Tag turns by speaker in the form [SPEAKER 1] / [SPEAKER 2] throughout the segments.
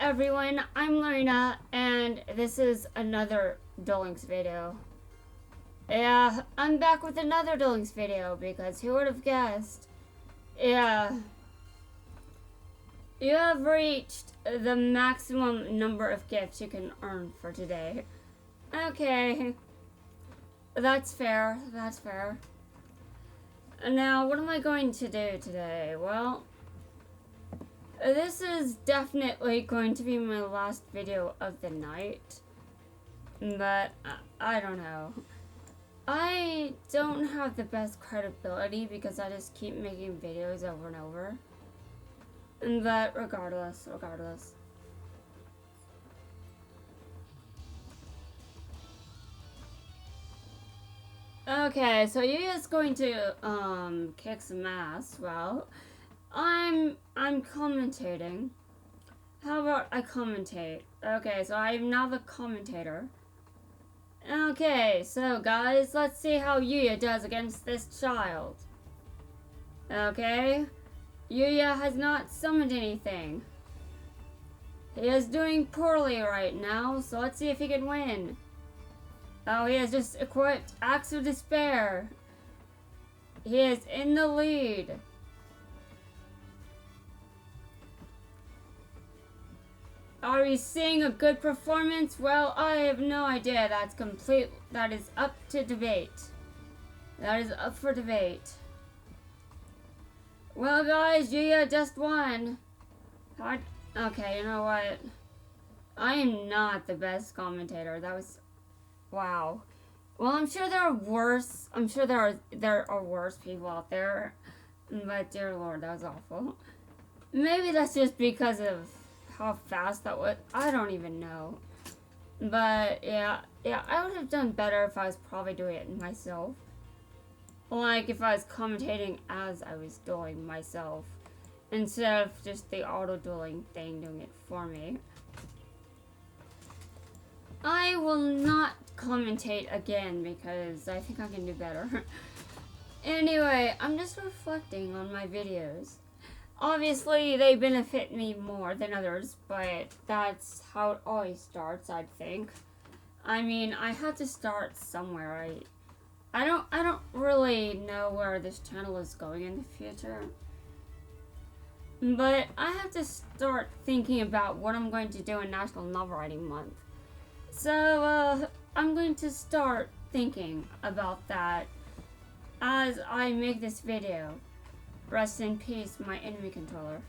[SPEAKER 1] everyone, I'm Lorena, and this is another Duel Links video. Yeah, I'm back with another Duel Links video, because who would have guessed? Yeah. You have reached the maximum number of gifts you can earn for today. Okay. That's fair, that's fair. Now, what am I going to do today? Well, this is definitely going to be my last video of the night, but I don't know. I don't have the best credibility because I just keep making videos over and over, but regardless. Okay, so you're just going to kick some ass. Well, I'm commentating. How about I commentate? Okay, so I'm now the commentator. Okay, so guys, let's see how Yuya does against this child. Okay, Yuya has not summoned anything. He is doing poorly right now, so let's see if he can win. Oh, he has just equipped Axe of Despair. He is in the lead. Are we seeing a good performance? Well, I have no idea. That is up to debate. That is up for debate. Well, guys, Yuya just won. Okay, you know what? I am not the best commentator. That was... Wow. Well, I'm sure there are worse. I'm sure there are worse people out there. But dear Lord, that was awful. Maybe that's just because of how fast that was. I don't even know. But yeah, I would have done better if I was probably doing it myself. Like if I was commentating as I was dueling myself, instead of just the auto-dueling thing doing it for me. I will not commentate again because I think I can do better. Anyway, I'm just reflecting on my videos. Obviously, they benefit me more than others, but that's how it always starts, I think. I mean, I had to start somewhere. I don't really know where this channel is going in the future. But I have to start thinking about what I'm going to do in National Novel Writing Month. So, I'm going to start thinking about that as I make this video. Rest in peace, my enemy controller.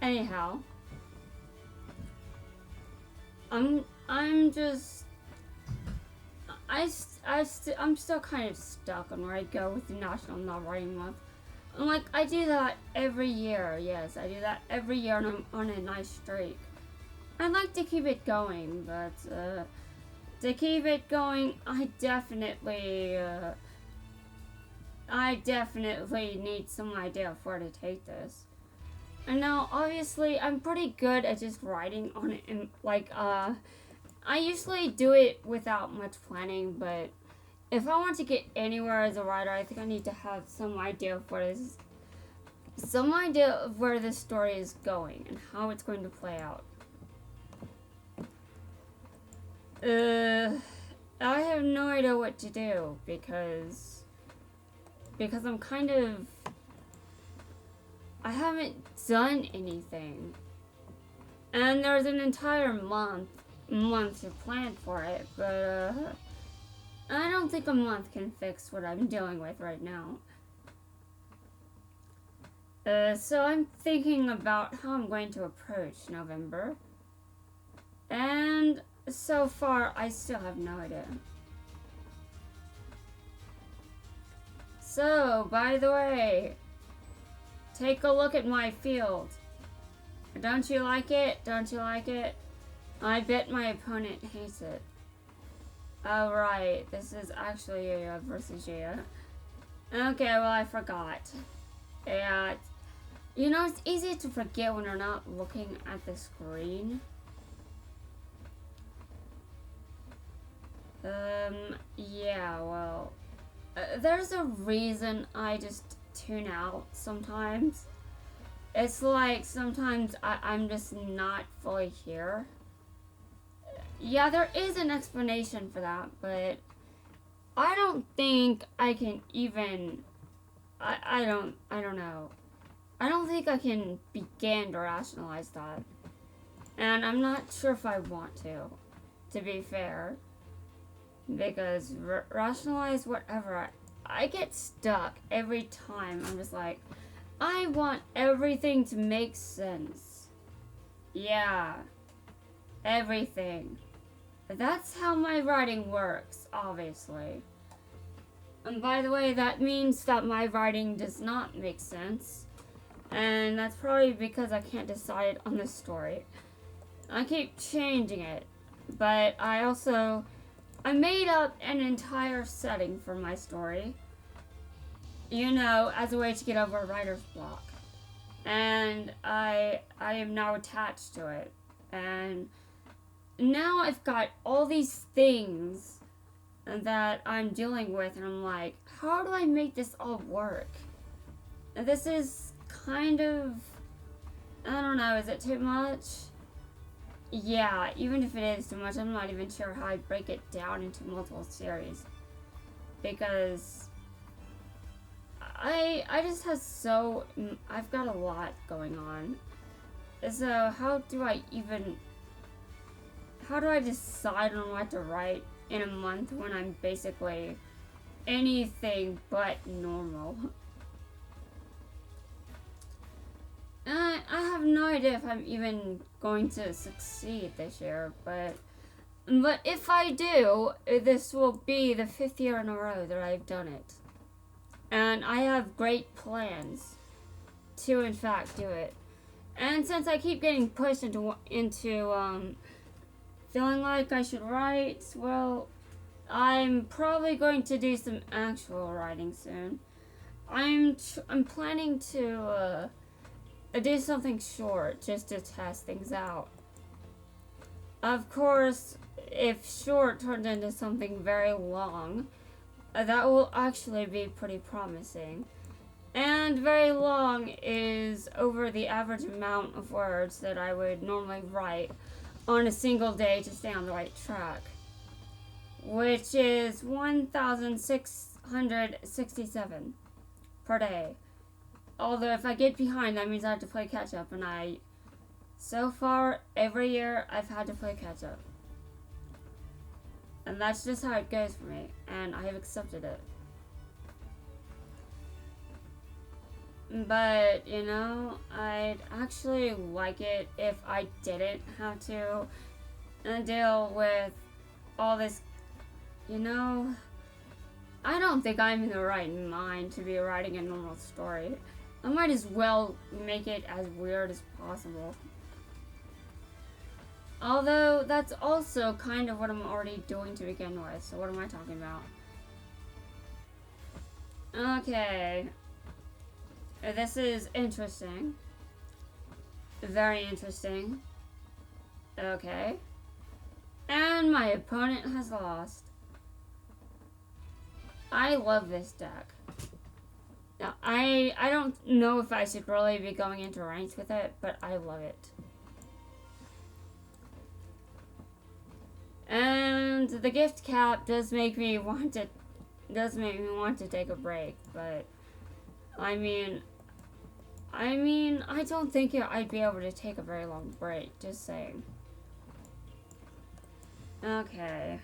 [SPEAKER 1] Anyhow, I'm still kind of stuck on where I go with the National Novel Writing Month. And like, I do that every year. Yes, I do that every year, and I'm on a nice streak. I'd like to keep it going, but to keep it going, I definitely need some idea of where to take this. And now, obviously, I'm pretty good at just writing on it, and like, I usually do it without much planning, but if I want to get anywhere as a writer, I think I need to have some idea of where this story is going and how it's going to play out. I have no idea what to do because I'm kind of... I haven't done anything. And there's an entire month to plan for it, but I don't think a month can fix what I'm dealing with right now. So I'm thinking about how I'm going to approach November. And so far, I still have no idea. So, by the way, take a look at my field. Don't you like it? Don't you like it? I bet my opponent hates it. Oh, right. This is actually Yuya versus Yuya. Okay, well, I forgot. Yeah. You know, it's easy to forget when you're not looking at the screen. Yeah, well, there's a reason I just tune out sometimes. It's like sometimes I'm just not fully here. Yeah, there is an explanation for that, but I don't think I can even. I don't know. I don't think I can begin to rationalize that, and I'm not sure if I want to be fair, because rationalize whatever. I get stuck every time. I'm just like, I want everything to make sense. Yeah, everything. That's how my writing works, obviously. And by the way, that means that my writing does not make sense. And that's probably because I can't decide on the story. I keep changing it. But I made up an entire setting for my story. You know, as a way to get over writer's block. And I am now attached to it. And now I've got all these things that I'm dealing with, and I'm like, how do I make this all work? This is kind of, I don't know, is it too much? Yeah, even if it is too much, I'm not even sure how I break it down into multiple series. Because I just have I've got a lot going on. So how do I decide on what to write in a month when I'm basically anything but normal? I have no idea if I'm even going to succeed this year, but if I do, this will be the 5th year in a row that I've done it. And I have great plans to in fact do it. And since I keep getting pushed into feeling like I should write, well, I'm probably going to do some actual writing soon. I'm planning to do something short just to test things out. Of course, if short turns into something very long, that will actually be pretty promising. And very long is over the average amount of words that I would normally write on a single day to stay on the right track, which is 1,667 per day. Although if I get behind, that means I have to play catch up, and so far, every year, I've had to play catch up. And that's just how it goes for me, and I have accepted it. But, you know, I'd actually like it if I didn't have to deal with all this, you know. I don't think I'm in the right mind to be writing a normal story. I might as well make it as weird as possible. Although, that's also kind of what I'm already doing to begin with, so what am I talking about? Okay. This is interesting. Very interesting. Okay. And my opponent has lost. I love this deck. Now, I don't know if I should really be going into ranks with it, but I love it. And the gift cap does make me want to take a break, but I mean, I don't think I'd be able to take a very long break, just saying. Okay.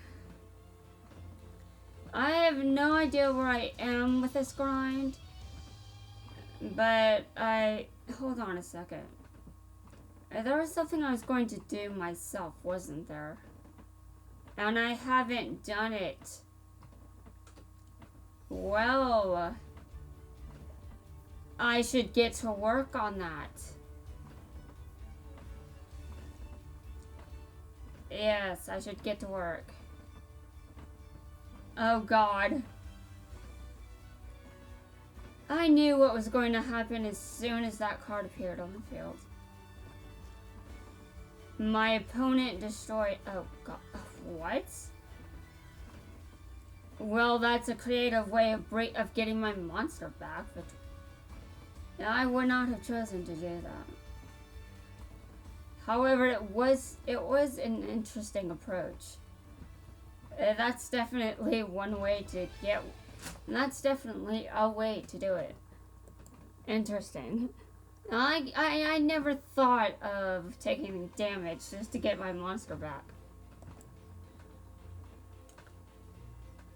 [SPEAKER 1] I have no idea where I am with this grind, but hold on a second. There was something I was going to do myself, wasn't there? And I haven't done it. Well, I should get to work on that. Yes, I should get to work. Oh God. I knew what was going to happen as soon as that card appeared on the field. My opponent destroyed... Oh God. What? Well, that's a creative way of getting my monster back, but... I would not have chosen to do that. However, it was an interesting approach. That's definitely one way to get. That's definitely a way to do it. Interesting. I never thought of taking damage just to get my monster back.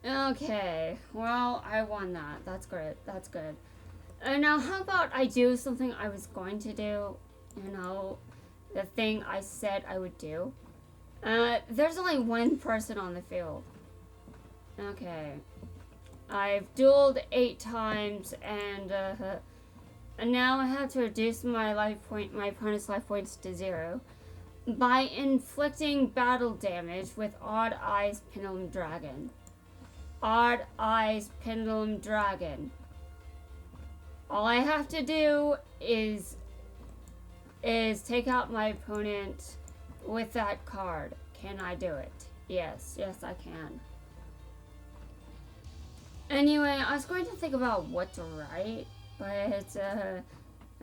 [SPEAKER 1] Okay, well, I won that. That's great. That's good. Now, how about I do something I was going to do? You know, the thing I said I would do. There's only one person on the field. Okay. I've dueled 8 times, and now I have to reduce my opponent's life points to 0 by inflicting battle damage with Odd Eyes Pendulum Dragon. Odd Eyes Pendulum Dragon. All I have to do is take out my opponent with that card. Can I do it? Yes, I can. Anyway, I was going to think about what to write, but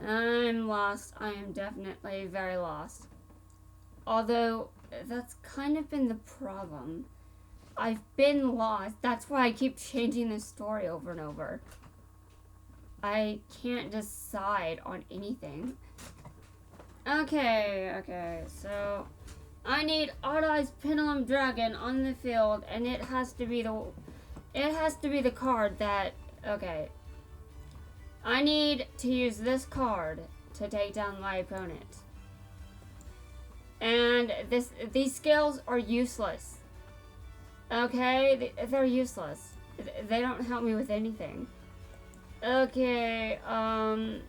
[SPEAKER 1] I'm lost. I am definitely very lost. Although, that's kind of been the problem. I've been lost. That's why I keep changing the story over and over. I can't decide on anything. Okay, so I need Odd Eyes Pendulum Dragon on the field, and it has to be the card that, okay. I need to use this card to take down my opponent. And these skills are useless. Okay, they're useless. They don't help me with anything. Okay, I'm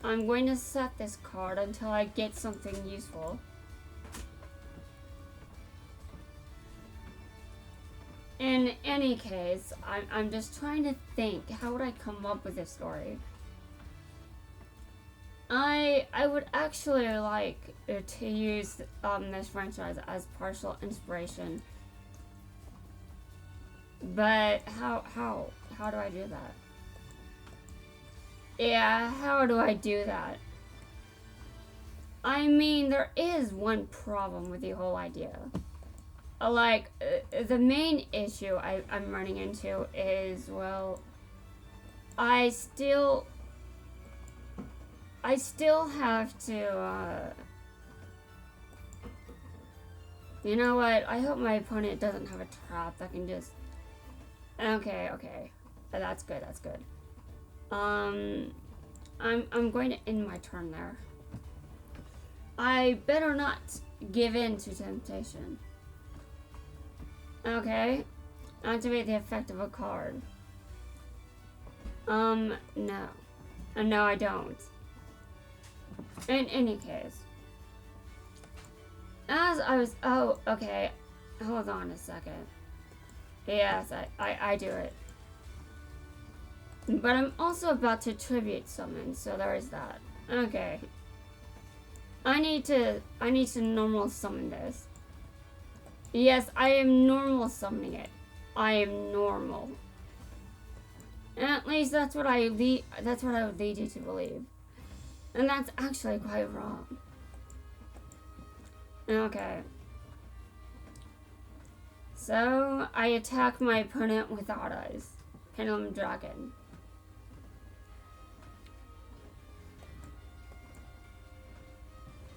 [SPEAKER 1] going to set this card until I get something useful. In any case, I'm just trying to think, how would I come up with this story? I would actually like to use this franchise as partial inspiration. But how do I do that? Yeah, how do I do that? I mean, there is one problem with the whole idea. Like, the main issue I'm running into is, well, I still have to, you know what, I hope my opponent doesn't have a trap that can just, okay, that's good. I'm going to end my turn there. I better not give in to temptation. Okay, activate the effect of a card. No. No, I don't. In any case. As I was, oh, okay, hold on a second. Yes, I do it. But I'm also about to tribute summon, so there is that. Okay. I need to normal summon this. Yes, I am normal summoning it. I am normal. And at least that's what I would lead you to believe. And that's actually quite wrong. Okay. So I attack my opponent with Odd Eyes. Pendulum Dragon.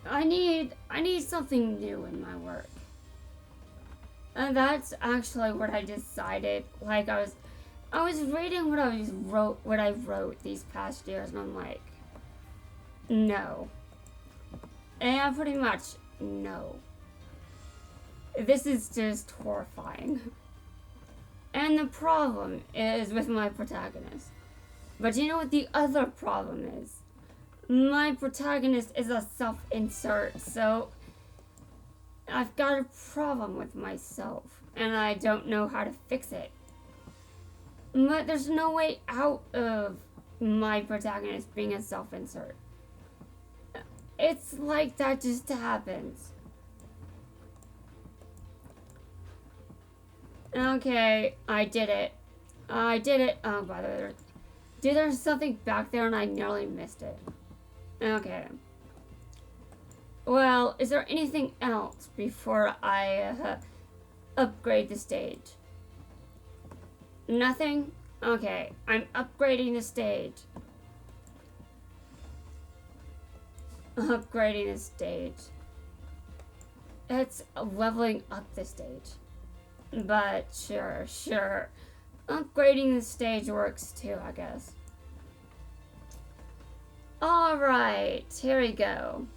[SPEAKER 1] I need something new in my work. And that's actually what I decided. Like, I was reading what I wrote these past years, and I'm like, no. And pretty much, no. This is just horrifying. And the problem is with my protagonist. But you know what the other problem is? My protagonist is a self-insert, so I've got a problem with myself, and I don't know how to fix it. But there's no way out of my protagonist being a self-insert. It's like that just happens. Okay, I did it. Oh, by the way, Dude, there's something back there and I nearly missed it. Okay. Well, is there anything else before I upgrade the stage? Nothing? Okay, I'm upgrading the stage. Upgrading the stage. It's leveling up the stage. But sure. Upgrading the stage works too, I guess. Alright, here we go.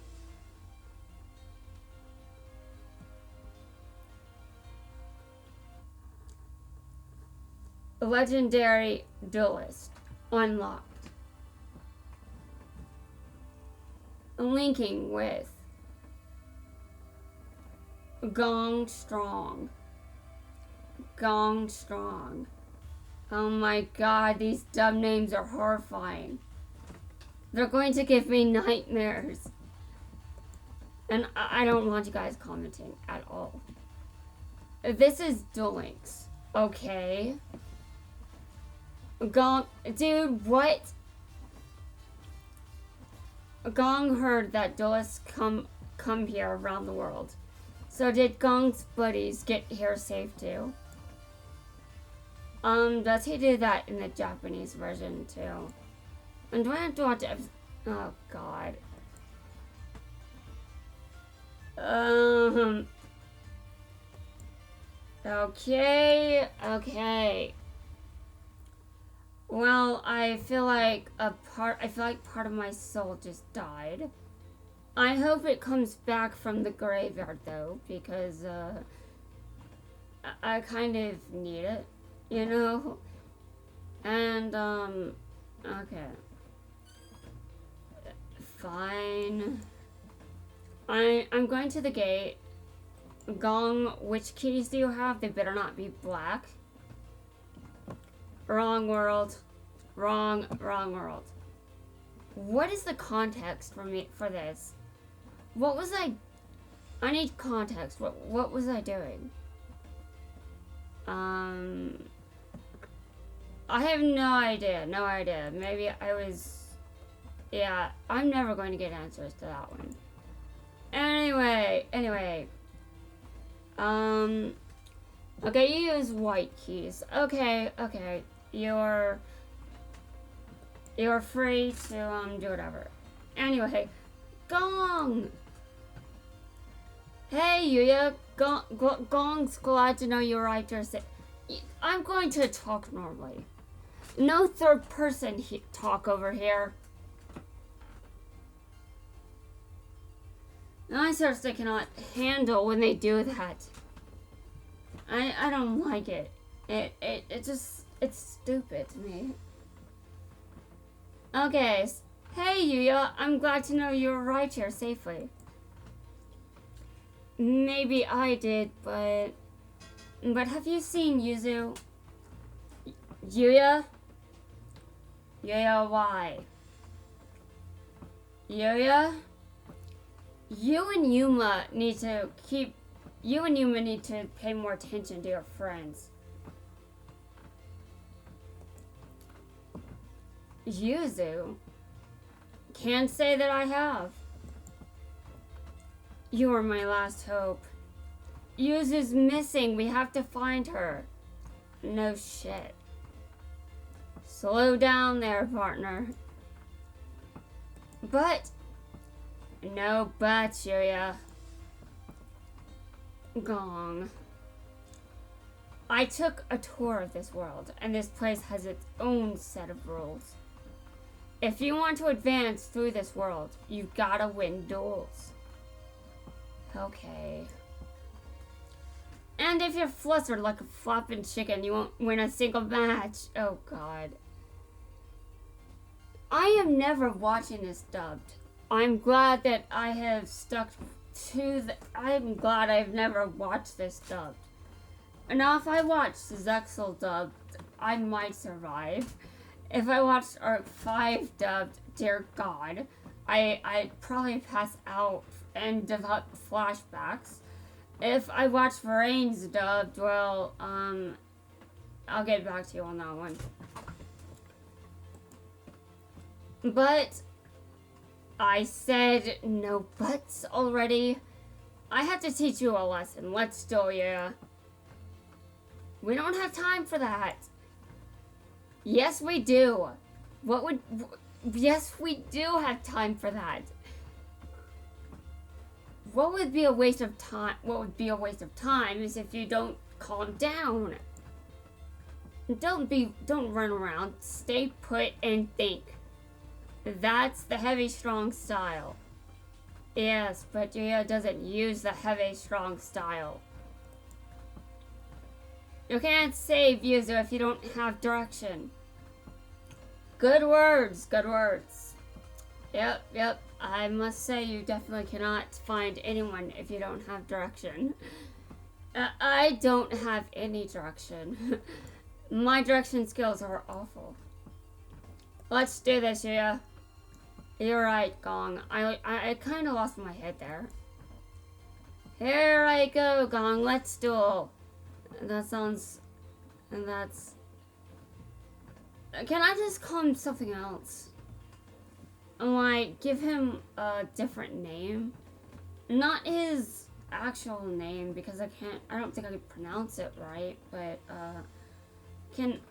[SPEAKER 1] Legendary Duelist unlocked. Linking with Gong Strong. Oh my god, these dumb names are horrifying. They're going to give me nightmares. And I don't want you guys commenting at all. This is Duel Links. Okay. Gong, dude, what? Gong heard that duelists come here around the world. So did Gong's buddies get here safe too? Does he do that in the Japanese version too? And do I have to watch oh god. Okay. Well, I feel like part of my soul just died. I hope it comes back from the graveyard though, because I kind of need it, you know? And okay. Fine. I'm going to the gate. Gong, which keys do you have? They better not be black. Wrong world. Wrong world. What is the context for this? What was I need context. What was I doing? I have no idea. Maybe I was... Yeah, I'm never going to get answers to that one. Anyway. Okay, you use white keys. Okay. You're free to do whatever. Anyway, Gong. Hey, Yuya. Gong's glad to know you're right to say. I'm going to talk normally. No third person talk over here. I seriously cannot handle when they do that. I don't like it. It just, it's stupid to me. Okay. Hey, Yuya. I'm glad to know you're right here safely. Maybe I did, but have you seen Yuzu? Yuya? Yuya, why? Yuya? You and Yuma need to pay more attention to your friends. Yuzu? Can't say that I have. You are my last hope. Yuzu's missing. We have to find her. No shit. Slow down there, partner. But... No buts, Yuya. Gong. I took a tour of this world, and this place has its own set of rules. If you want to advance through this world, you've gotta win duels. Okay. And if you're flustered like a flopping chicken, you won't win a single match. Oh god. I am never watching this dubbed. I'm glad that I have stuck to I'm glad I've never watched this dubbed. Now if I watched Zexel dubbed, I might survive. If I watched Arc 5 dubbed, dear god, I'd probably pass out and develop flashbacks. If I watched Varane's dubbed, well, I'll get back to you on that one. But I said no buts already. I have to teach you a lesson. Let's do, yeah. We don't have time for that. Yes, we do. Yes, we do have time for that. What would be a waste of time? What would be a waste of time is if you don't calm down. Don't run around. Stay put and think. That's the heavy, strong style. Yes, but Julia doesn't use the heavy, strong style. You can't save Yuzu if you don't have direction. Good words, good words. Yep. I must say you definitely cannot find anyone if you don't have direction. I don't have any direction. My direction skills are awful. Let's do this, Yuya. You're right, Gong. I kind of lost my head there. Here I go, Gong. Let's duel. That's... Can I just call him something else? Like, give him a different name? Not his actual name, because I don't think I could pronounce it right, but, can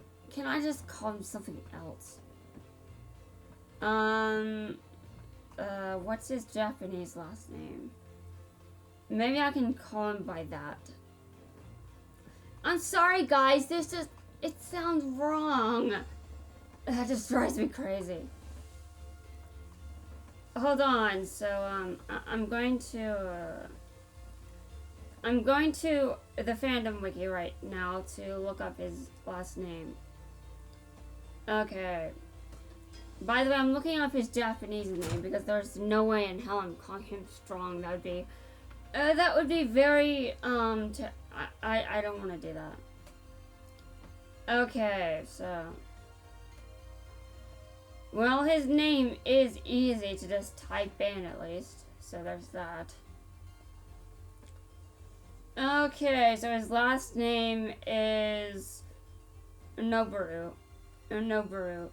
[SPEAKER 1] I just call him something else? What's his Japanese last name? Maybe I can call him by that. I'm sorry, guys, it sounds wrong. That just drives me crazy. Hold on, so, I'm going to the fandom wiki right now to look up his last name. Okay. By the way, I'm looking up his Japanese name because there's no way in hell I'm calling him strong. That would be very, I don't want to do that. Okay, so. Well, his name is easy to just type in at least. So there's that. Okay, so his last name is Noboru. Noboru.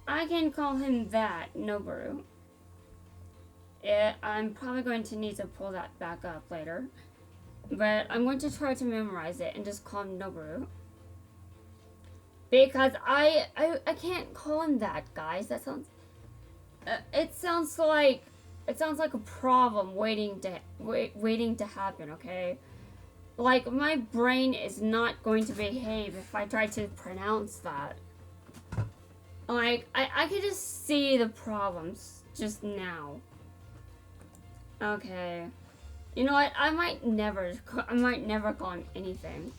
[SPEAKER 1] I can call him that, Noboru. I'm probably going to need to pull that back up later. But I'm going to try to memorize it and just call him Noboru. Because I can't call him that, guys. That sounds... it sounds like a problem waiting to happen, okay? Like, my brain is not going to behave if I try to pronounce that. Like, I could just see the problems just now. Okay. You know what? I might never call him anything.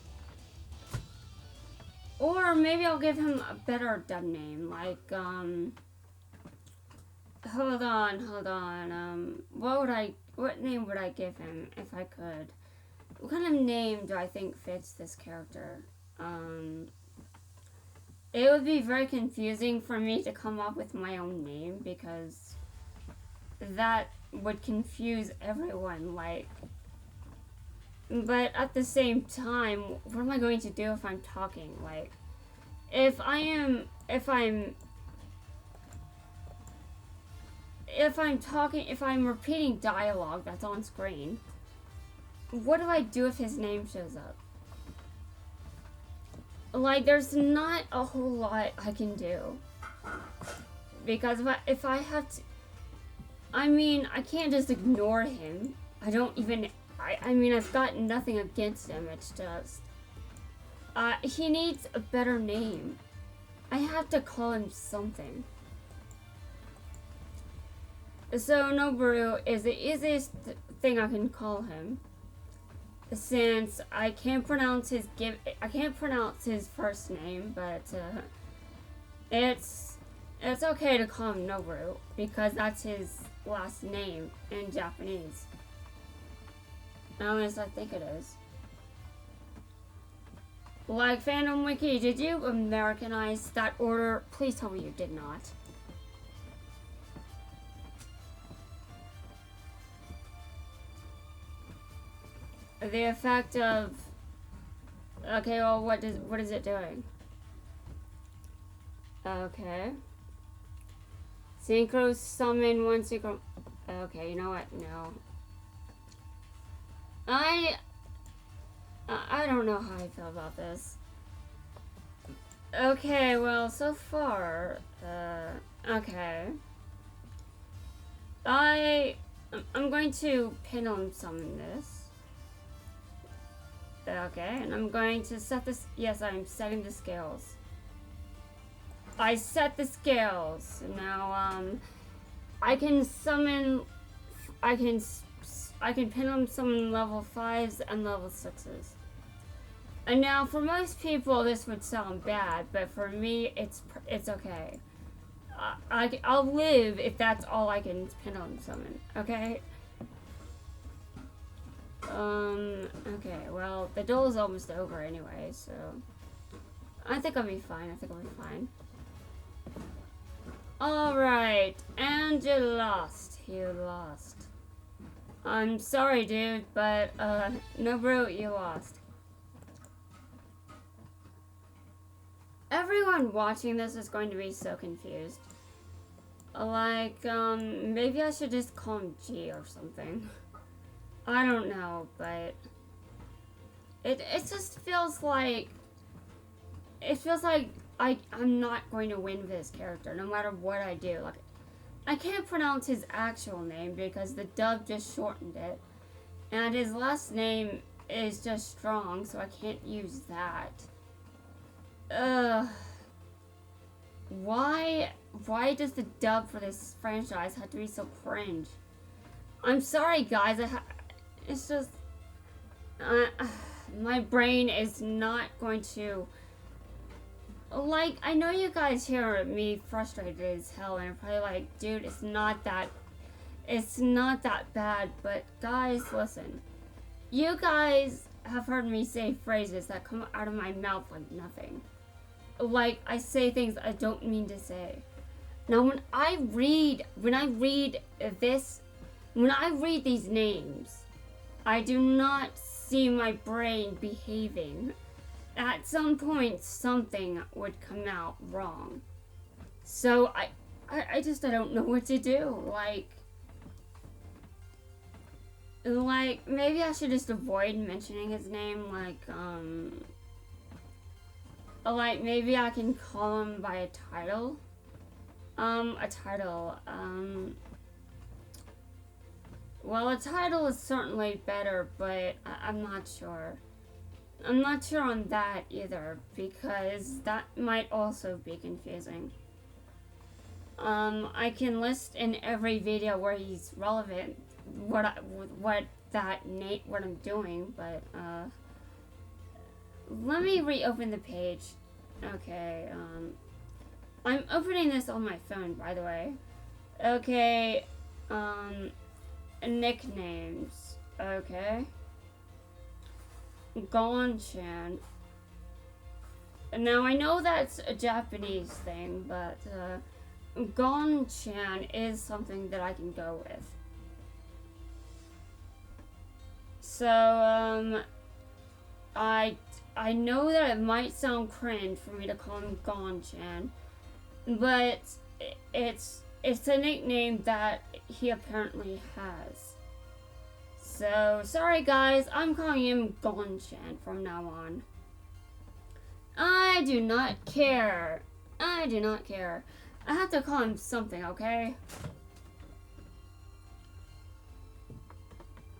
[SPEAKER 1] Or maybe I'll give him a better dub name, like, hold on, what name would I give him if I could? What kind of name do I think fits this character? It would be very confusing for me to come up with my own name because that would confuse everyone, like, but at the same time, what am I going to do if I'm talking? Like, if I'm repeating dialogue that's on screen, what do I do if his name shows up? Like, there's not a whole lot I can do. Because if I have to... I mean, I can't just ignore him. I mean, I've got nothing against him, it's just... he needs a better name. I have to call him something. So, Noboru is the easiest thing I can call him. Since I can't pronounce his first name, but it's okay to call him Noboru because that's his last name in Japanese. At least I think it is. Like Fandom Wiki, did you Americanize that order? Please tell me you did not. The effect of Okay, well, what is it doing? Okay. Synchro summon one synchro. Okay, you know what? No. I don't know how I feel about this. Okay, well, so far, okay. I'm going to pendulum summon this. Okay, and I'm going to set this. Yes, I'm setting the scales. I set the scales. Now, I can summon. I can pendulum summon level 5s and level 6s. And now, for most people, this would sound bad, but for me, it's okay. I'll live if that's all I can pendulum summon. Okay. Okay, well, the duel is almost over anyway, so I think I'll be fine. Alright, and you lost. You lost. I'm sorry, dude, but, no bro, you lost. Everyone watching this is going to be so confused. Like, maybe I should just call him G or something. I don't know, but it just feels like I'm not going to win this character no matter what I do. Like, I can't pronounce his actual name because the dub just shortened it, and his last name is just Strong, so I can't use that. Why does the dub for this franchise have to be so cringe? I'm sorry, guys. It's just my brain is not going to. Like, I know you guys hear me frustrated as hell, and I'm probably like, dude, it's not that bad. But guys, listen. You guys have heard me say phrases that come out of my mouth like nothing. Like, I say things I don't mean to say. Now, when I read these names, I do not see my brain behaving. At some point, something would come out wrong. So, I just don't know what to do. Like, maybe I should just avoid mentioning his name, like, maybe I can call him by a title. Well, a title is certainly better, but I'm not sure. I'm not sure on that either, because that might also be confusing. I can list in every video where he's relevant what I'm doing, but, let me reopen the page. Okay, I'm opening this on my phone, by the way. Okay, nicknames. Okay. Gon-chan. Now, I know that's a Japanese thing, but, Gon-chan is something that I can go with. So, I know that it might sound cringe for me to call him Gon-chan, but it's a nickname that he apparently has. So, sorry guys, I'm calling him Gon-chan from now on. I do not care. I have to call him something, okay?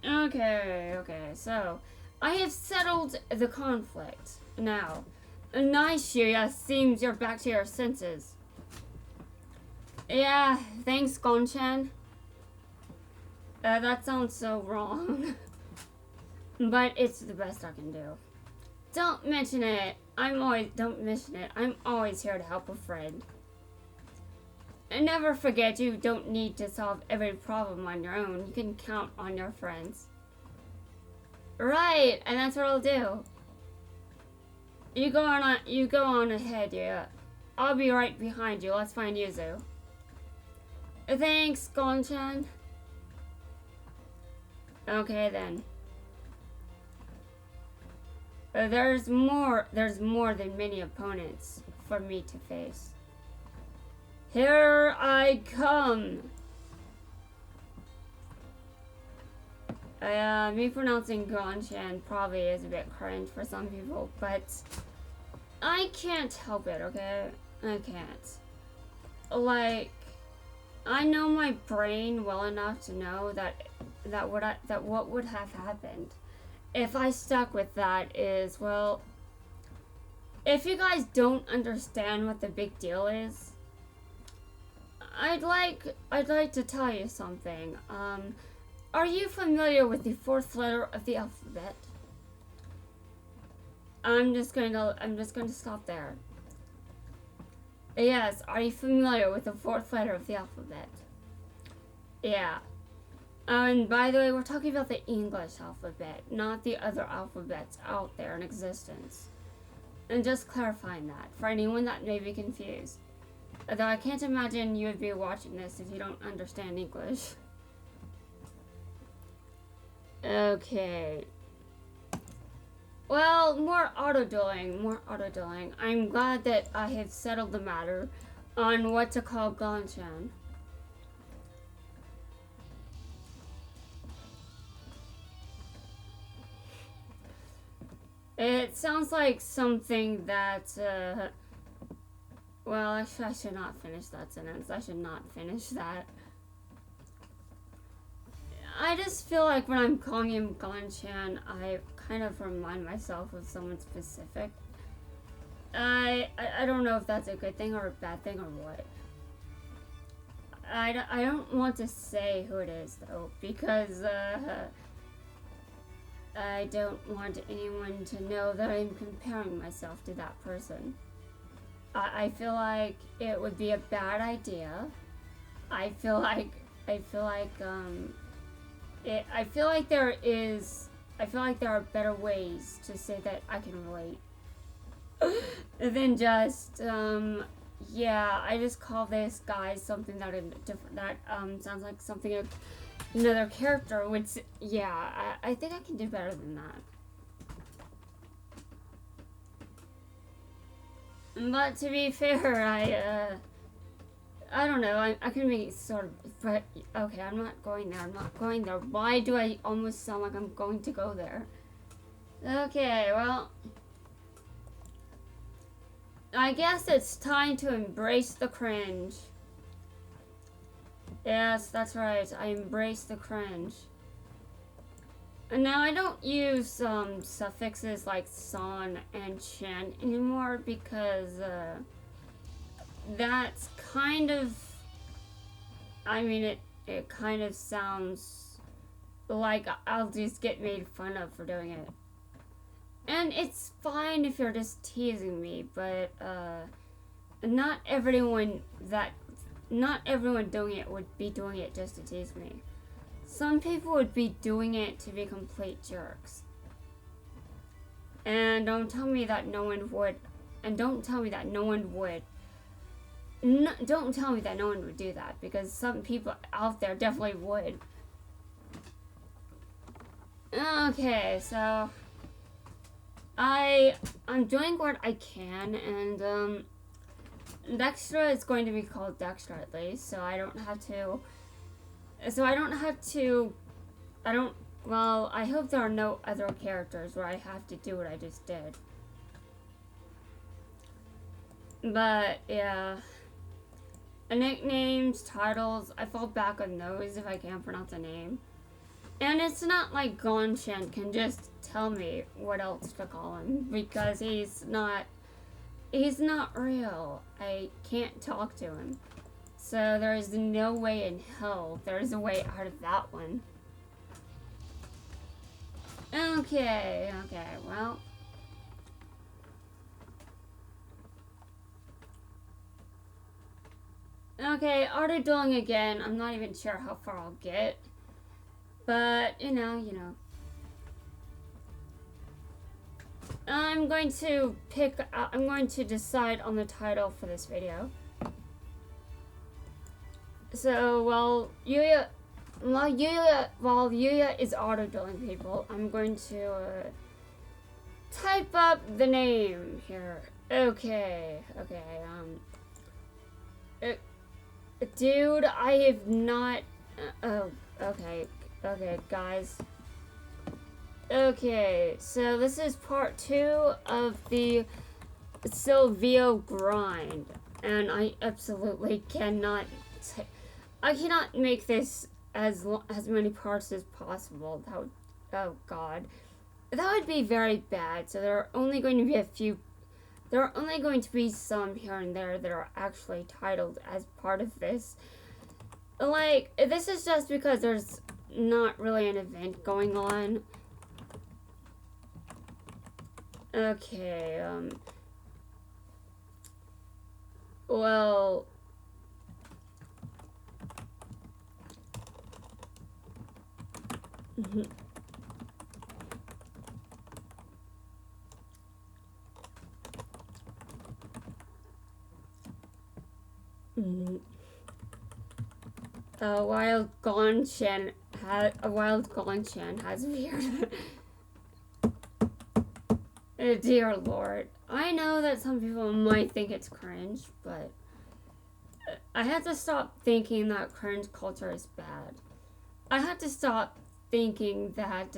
[SPEAKER 1] Okay, so I have settled the conflict. Now, nice, Shirya. Seems you're back to your senses. Yeah, thanks, Gon-chan. That sounds so wrong. But it's the best I can do. Don't mention it. Don't mention it. I'm always here to help a friend. And never forget, you don't need to solve every problem on your own. You can count on your friends. Right, and that's what I'll do. You go on ahead, yeah. I'll be right behind you. Let's find Yuzu. Thanks, Gon-chan. Okay then. There's more than many opponents for me to face. Here I come! Me pronouncing Gon-chan probably is a bit cringe for some people, but I can't help it, okay? I can't. Like, I know my brain well enough to know that what would have happened if I stuck with that is, well, if you guys don't understand what the big deal is, I'd like to tell you something. Are you familiar with the fourth letter of the alphabet? I'm just going to stop there. Yes, are you familiar with the fourth letter of the alphabet? Yeah. And by the way, we're talking about the English alphabet, not the other alphabets out there in existence. And just clarifying that for anyone that may be confused. Although I can't imagine you would be watching this if you don't understand English. Okay. Well, more auto-dueling. I'm glad that I have settled the matter on what to call Gon-chan. It sounds like something that, well, I should not finish that sentence. I should not finish that. I just feel like when I'm calling him Gon-chan, I kind of remind myself of someone specific. I don't know if that's a good thing or a bad thing or what. I don't want to say who it is, though, because, I don't want anyone to know that I'm comparing myself to that person. I feel like it would be a bad idea. I feel like there are better ways to say that I can relate than just yeah, I just call this guy something that sounds like something another character would say. Yeah, I think I can do better than that. But to be fair, I don't know, I can be sort of, but okay, I'm not going there. Why do I almost sound like I'm going to go there? Okay, well, I guess it's time to embrace the cringe. Yes, that's right, I embrace the cringe. And now I don't use suffixes like san and chan anymore because that's kind of, I mean, it kind of sounds like I'll just get made fun of for doing it. And it's fine if you're just teasing me, but not everyone doing it would be doing it just to tease me. Some people would be doing it to be complete jerks. And don't tell me that no one would. And don't tell me that no one would. Don't tell me that no one would do that, because some people out there definitely would. Okay, so I'm doing what I can, and Dextra is going to be called Dextra at least, so I don't have to. Well, I hope there are no other characters where I have to do what I just did. But, yeah. Nicknames, titles, I fall back on those if I can't pronounce a name. And it's not like Gon-chan can just tell me what else to call him, because he's not real. I can't talk to him. So there's no way in hell there's a way out of that one. Okay, well. Okay, auto-dueling again. I'm not even sure how far I'll get. But, you know. I'm going to decide on the title for this video. So, while Yuya is auto-dueling people, I'm going to type up the name here. Okay, dude, I have not, oh, okay, guys. Okay, so this is part 2 of the Sylvio grind, and I absolutely cannot, I cannot make this as many parts as possible. That would, oh god, that would be very bad. So there are only going to be there are only going to be some here and there that are actually titled as part of this. Like, this is just because there's not really an event going on. Okay, well, while Gon-chan has weird. Dear Lord, I know that some people might think it's cringe, but I have to stop thinking that cringe culture is bad. I have to stop thinking that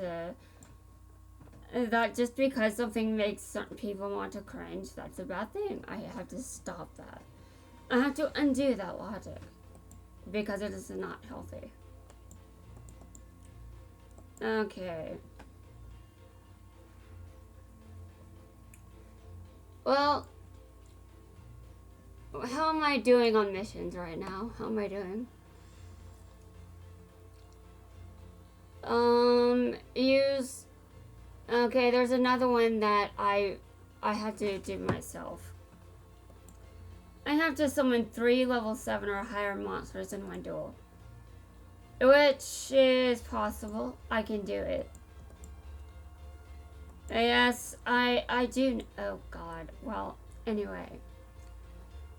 [SPEAKER 1] that just because something makes certain people want to cringe, that's a bad thing. I have to stop that. I have to undo that logic, because it is not healthy. Okay. Well, how am I doing on missions right now? How am I doing? Use... Okay, there's another one that I had to do myself. I have to summon 3 level 7 or higher monsters in one duel. Which is possible. I can do it. Yes, I do. Oh god. Well, anyway.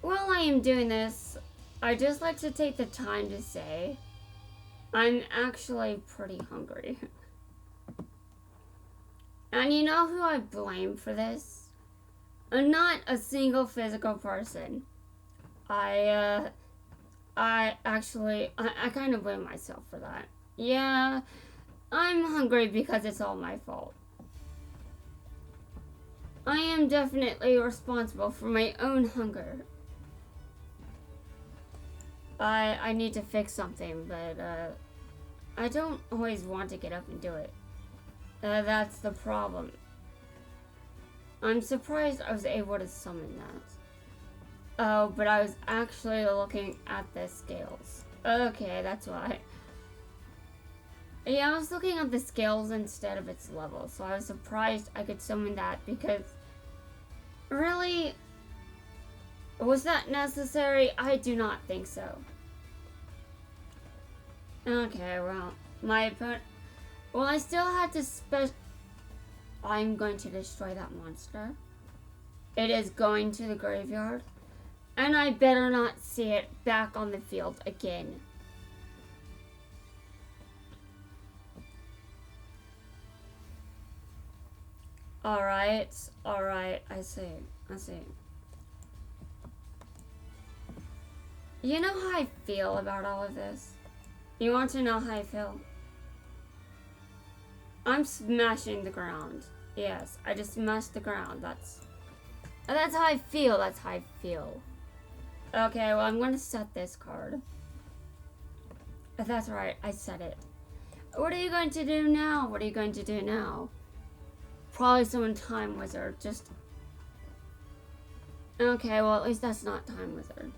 [SPEAKER 1] While I am doing this, I'd just like to take the time to say I'm actually pretty hungry. And you know who I blame for this? Not a single physical person. I kind of blame myself for that. Yeah, I'm hungry because it's all my fault. I am definitely responsible for my own hunger. I need to fix something, but I don't always want to get up and do it. That's the problem. I'm surprised I was able to summon that. Oh, but I was actually looking at the scales. Okay, that's why. Yeah, I was looking at the scales instead of its level, so I was surprised I could summon that because... Really? Was that necessary? I do not think so. Okay, well, my opponent... Well, I still had to I'm going to destroy that monster. It is going to the graveyard. And I better not see it back on the field again. Alright, I see. You know how I feel about all of this? You want to know how I feel? I'm smashing the ground. Yes, I just smashed the ground. That's how I feel. That's how I feel. Okay, well, I'm gonna set this card. That's right, I set it. What are you going to do now? What are you going to do now? Probably summon Time Wizard, just... Okay, well, at least that's not Time Wizard.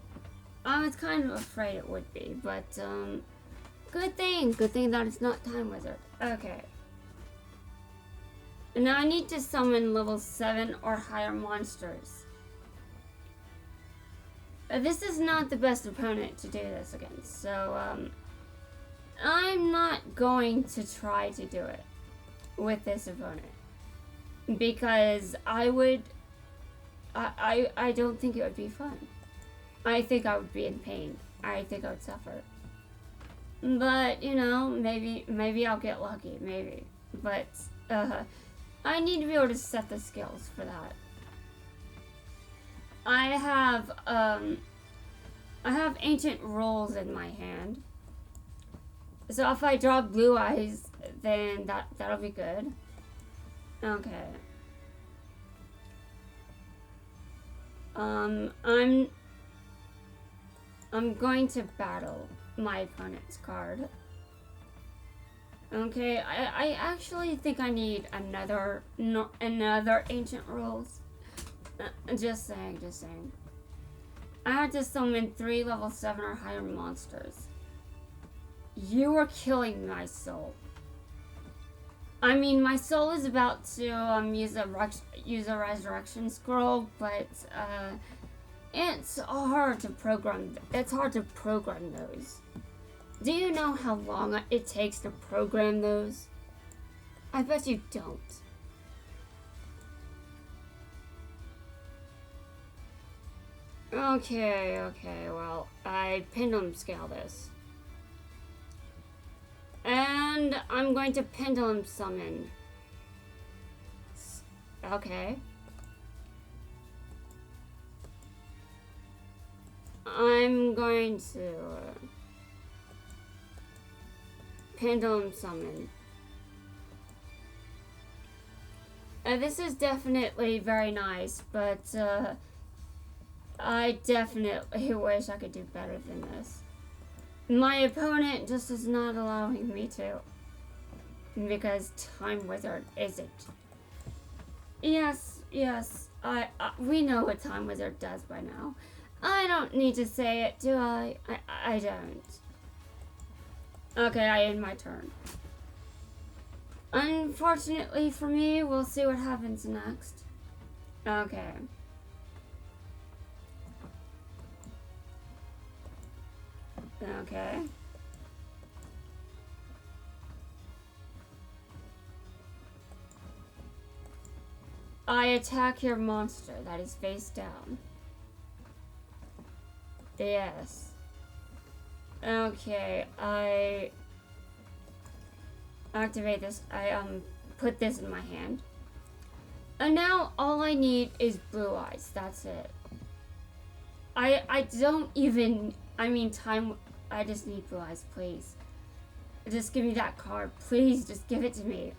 [SPEAKER 1] I was kind of afraid it would be, but, good thing that it's not Time Wizard. Okay. And now I need to summon level 7 or higher monsters. This is not the best opponent to do this against, so, I'm not going to try to do it with this opponent. Because I don't think it would be fun. I think I would be in pain. I think I would suffer. But, you know, maybe I'll get lucky, maybe. But, I need to be able to set the skills for that. I have ancient rules in my hand. So if I draw blue eyes, then that'll be good. Okay. I'm going to battle my opponent's card. Okay, I actually think I need another ancient rules. Just saying. I have to summon 3 level 7 or higher monsters. You are killing my soul. I mean, my soul is about to use a resurrection scroll, but it's hard to program. It's hard to program those. Do you know how long it takes to program those? I bet you don't. Okay, well, I pendulum scale this. And I'm going to pendulum summon. Okay. I'm going to pendulum summon. This is definitely very nice, but I definitely wish I could do better than this. My opponent just is not allowing me to, because Time Wizard isn't. Yes, we know what Time Wizard does by now. I don't need to say it, do I? I don't. Okay, I end my turn. Unfortunately for me, we'll see what happens next. Okay. Okay. I attack your monster that is face down. Yes. Okay, I activate this. I put this in my hand. And now all I need is blue eyes. That's it. I don't even, I mean, time. I just need blue eyes, please. Just give me that card. Please, just give it to me.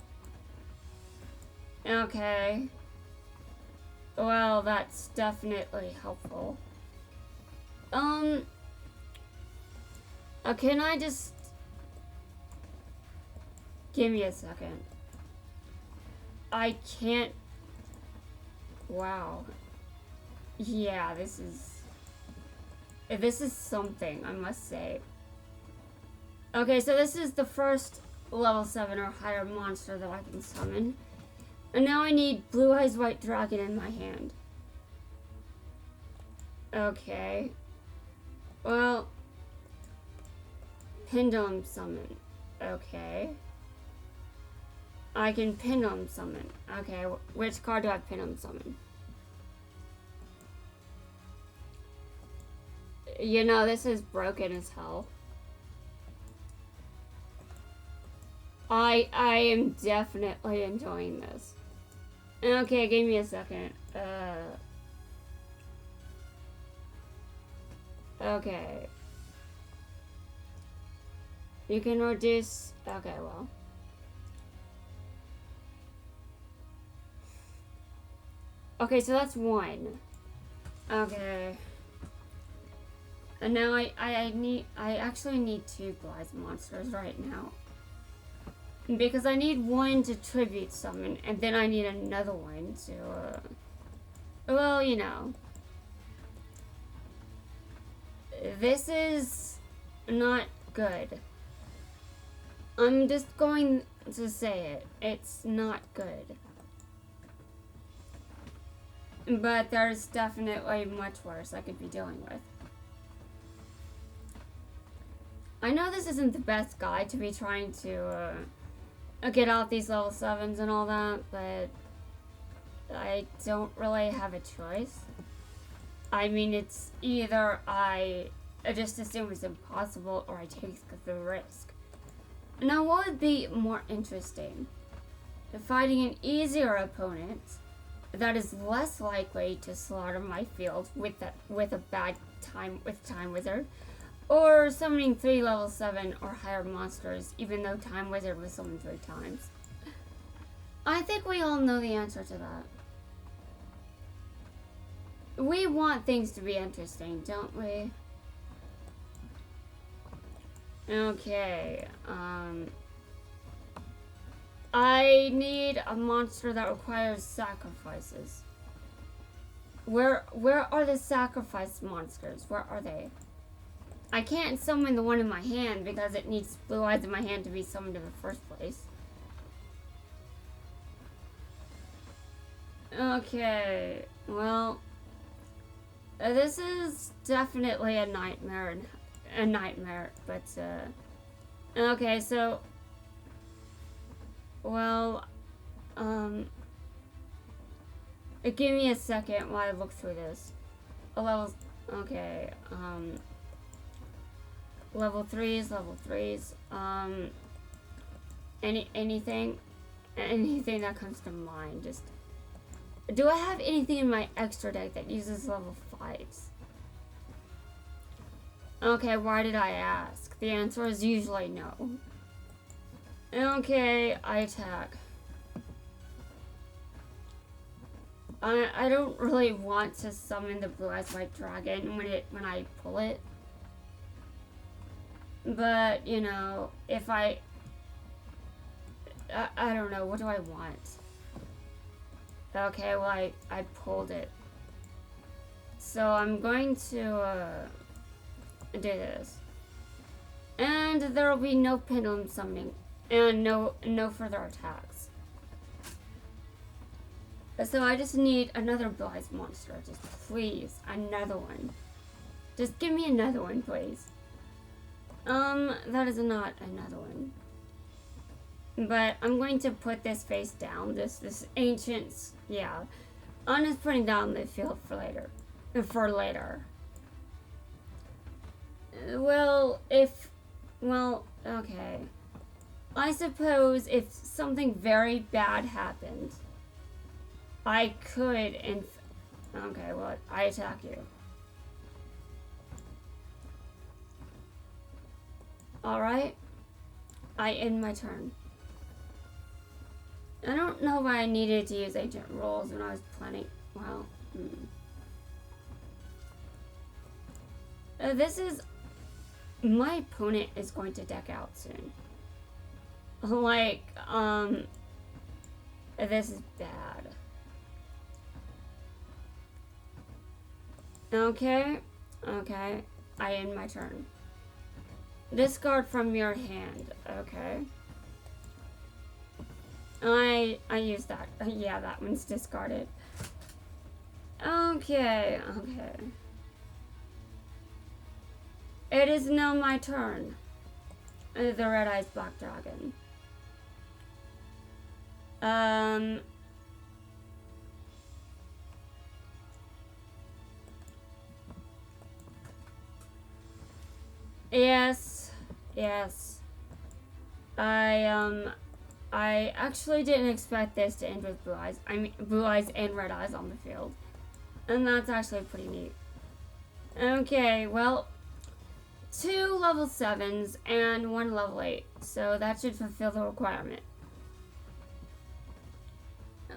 [SPEAKER 1] Okay. Well, that's definitely helpful. Can I just... Give me a second. I can't... Wow. Yeah, this is something, I must say. Okay, so this is the first level 7 or higher monster that I can summon. And now I need Blue Eyes White Dragon in my hand. Okay. Well, Pendulum Summon. Okay. I can Pendulum Summon. Okay, which card do I Pendulum Summon? You know, this is broken as hell. I am definitely enjoying this. Okay, give me a second. Okay. You can reduce... Okay, well. Okay, so that's 1. Okay. And now I actually need 2 Blue Eyes monsters right now. Because I need 1 to tribute summon, and then I need another one to, well, you know. This is not good. I'm just going to say it. It's not good. But there's definitely much worse I could be dealing with. I know this isn't the best guide to be trying to get out these level 7s and all that, but I don't really have a choice. I mean, it's either I just assume it's impossible or I take the risk. Now, what would be more interesting? fighting an easier opponent that is less likely to slaughter my field with a bad time wizard, or summoning 3 level 7 or higher monsters, even though time wizard was summoned 3 times. I think we all know the answer to that. We want things to be interesting, don't we? Okay, I need a monster that requires sacrifices. Where are the sacrifice monsters? Where are they? I can't summon the one in my hand because it needs blue eyes in my hand to be summoned in the first place. Okay, well, this is definitely a nightmare, but, okay, so, well, give me a second while I look through this. Okay, level 3s, anything that comes to mind, just, do I have anything in my extra deck that uses level 5s? Okay, why did I ask? The answer is usually no. Okay, I attack. I don't really want to summon the Blue Eyes White Dragon when I pull it. But, you know, if I don't know, what do I want? Okay, well, I pulled it. So I'm going to do this. And there will be no pendulum summoning and no further attacks. So I just need another Blue Eyes monster. Just please, another one. Just give me another one, please. That is not another one. But I'm going to put this face down. This ancient, yeah. I'm just putting down the field for later. Well, okay. I suppose if something very bad happened, I could, okay, well, I attack you. Alright. I end my turn. I don't know why I needed to use ancient rules when I was planning. Well, this is... My opponent is going to deck out soon. Like, this is bad. Okay. I end my turn. Discard from your hand. Okay. I use that. Yeah, that one's discarded. Okay. It is now my turn. The Red Eyes Black Dragon. Yes. I actually didn't expect this to end with Blue Eyes. I mean, Blue Eyes and Red Eyes on the field. And that's actually pretty neat. Okay, well, 2 level 7s and 1 level 8. So that should fulfill the requirement.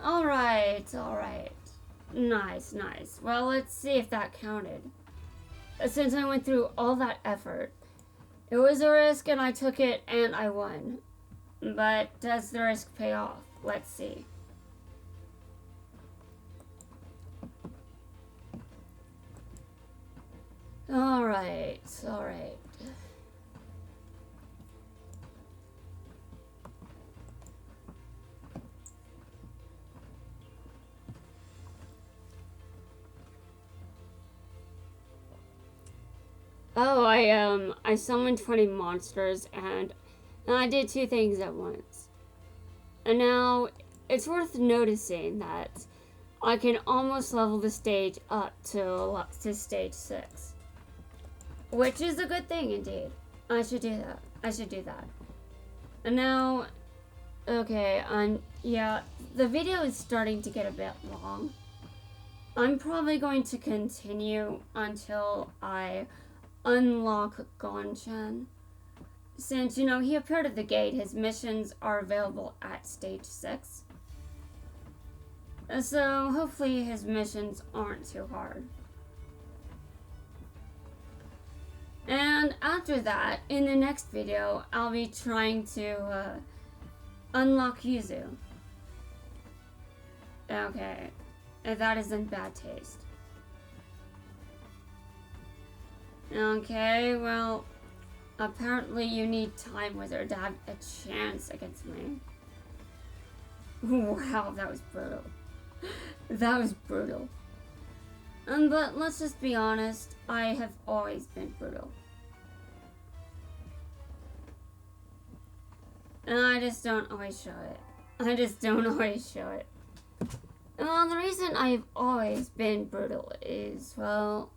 [SPEAKER 1] Alright. Nice. Well, let's see if that counted. Since I went through all that effort, it was a risk and I took it and I won. But does the risk pay off? Let's see. Alright. Oh, I summoned 20 monsters and I did 2 things at once. And now, it's worth noticing that I can almost level the stage up to stage 6. Which is a good thing, indeed. I should do that. And now, Okay, yeah, the video is starting to get a bit long. I'm probably going to continue until I unlock Gon-chan. Since, you know, he appeared at the gate, his missions are available at stage 6. So, hopefully his missions aren't too hard. And after that, in the next video, I'll be trying to unlock Yuzu. Okay, that is in bad taste. Okay, well, apparently you need Time Wizard to have a chance against me. Wow, that was brutal. That was brutal. But let's just be honest, I have always been brutal. And I just don't always show it. I just don't always show it. Well, the reason I've always been brutal is, well,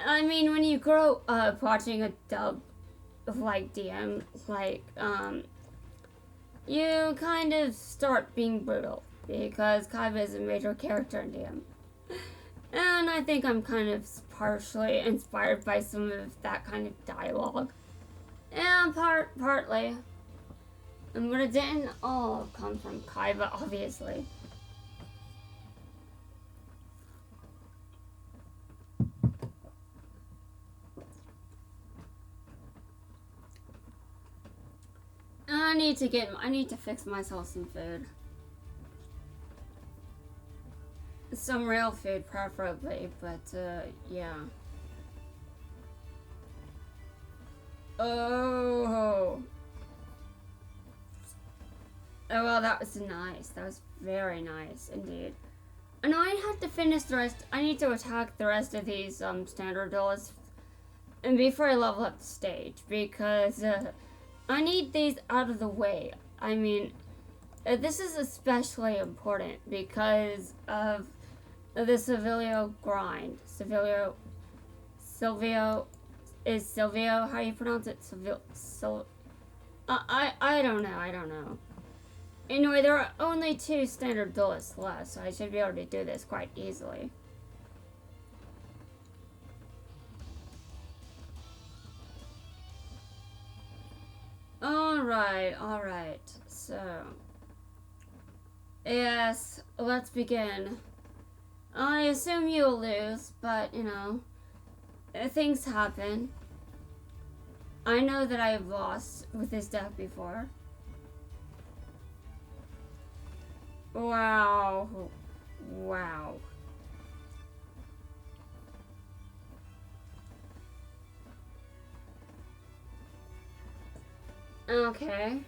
[SPEAKER 1] I mean, when you grow up watching a dub like DM, like, you kind of start being brutal because Kaiba is a major character in DM. And I think I'm kind of partially inspired by some of that kind of dialogue. And partly. But it didn't all come from Kaiba, obviously. I need to fix myself some food. Some real food, preferably, but, yeah. Oh, well, that was nice. That was very nice, indeed. And I have to finish the rest. I need to attack the rest of these, standard duelists and before I level up the stage, because, I need these out of the way. I mean, this is especially important because of the Sylvio grind. Sylvio, is Sylvio how you pronounce it? I don't know. Anyway, there are only 2 standard duelists left, so I should be able to do this quite easily. Alright, so... Yes, let's begin. I assume you'll lose, but, you know, things happen. I know that I've lost with this deck before. Wow. Okay.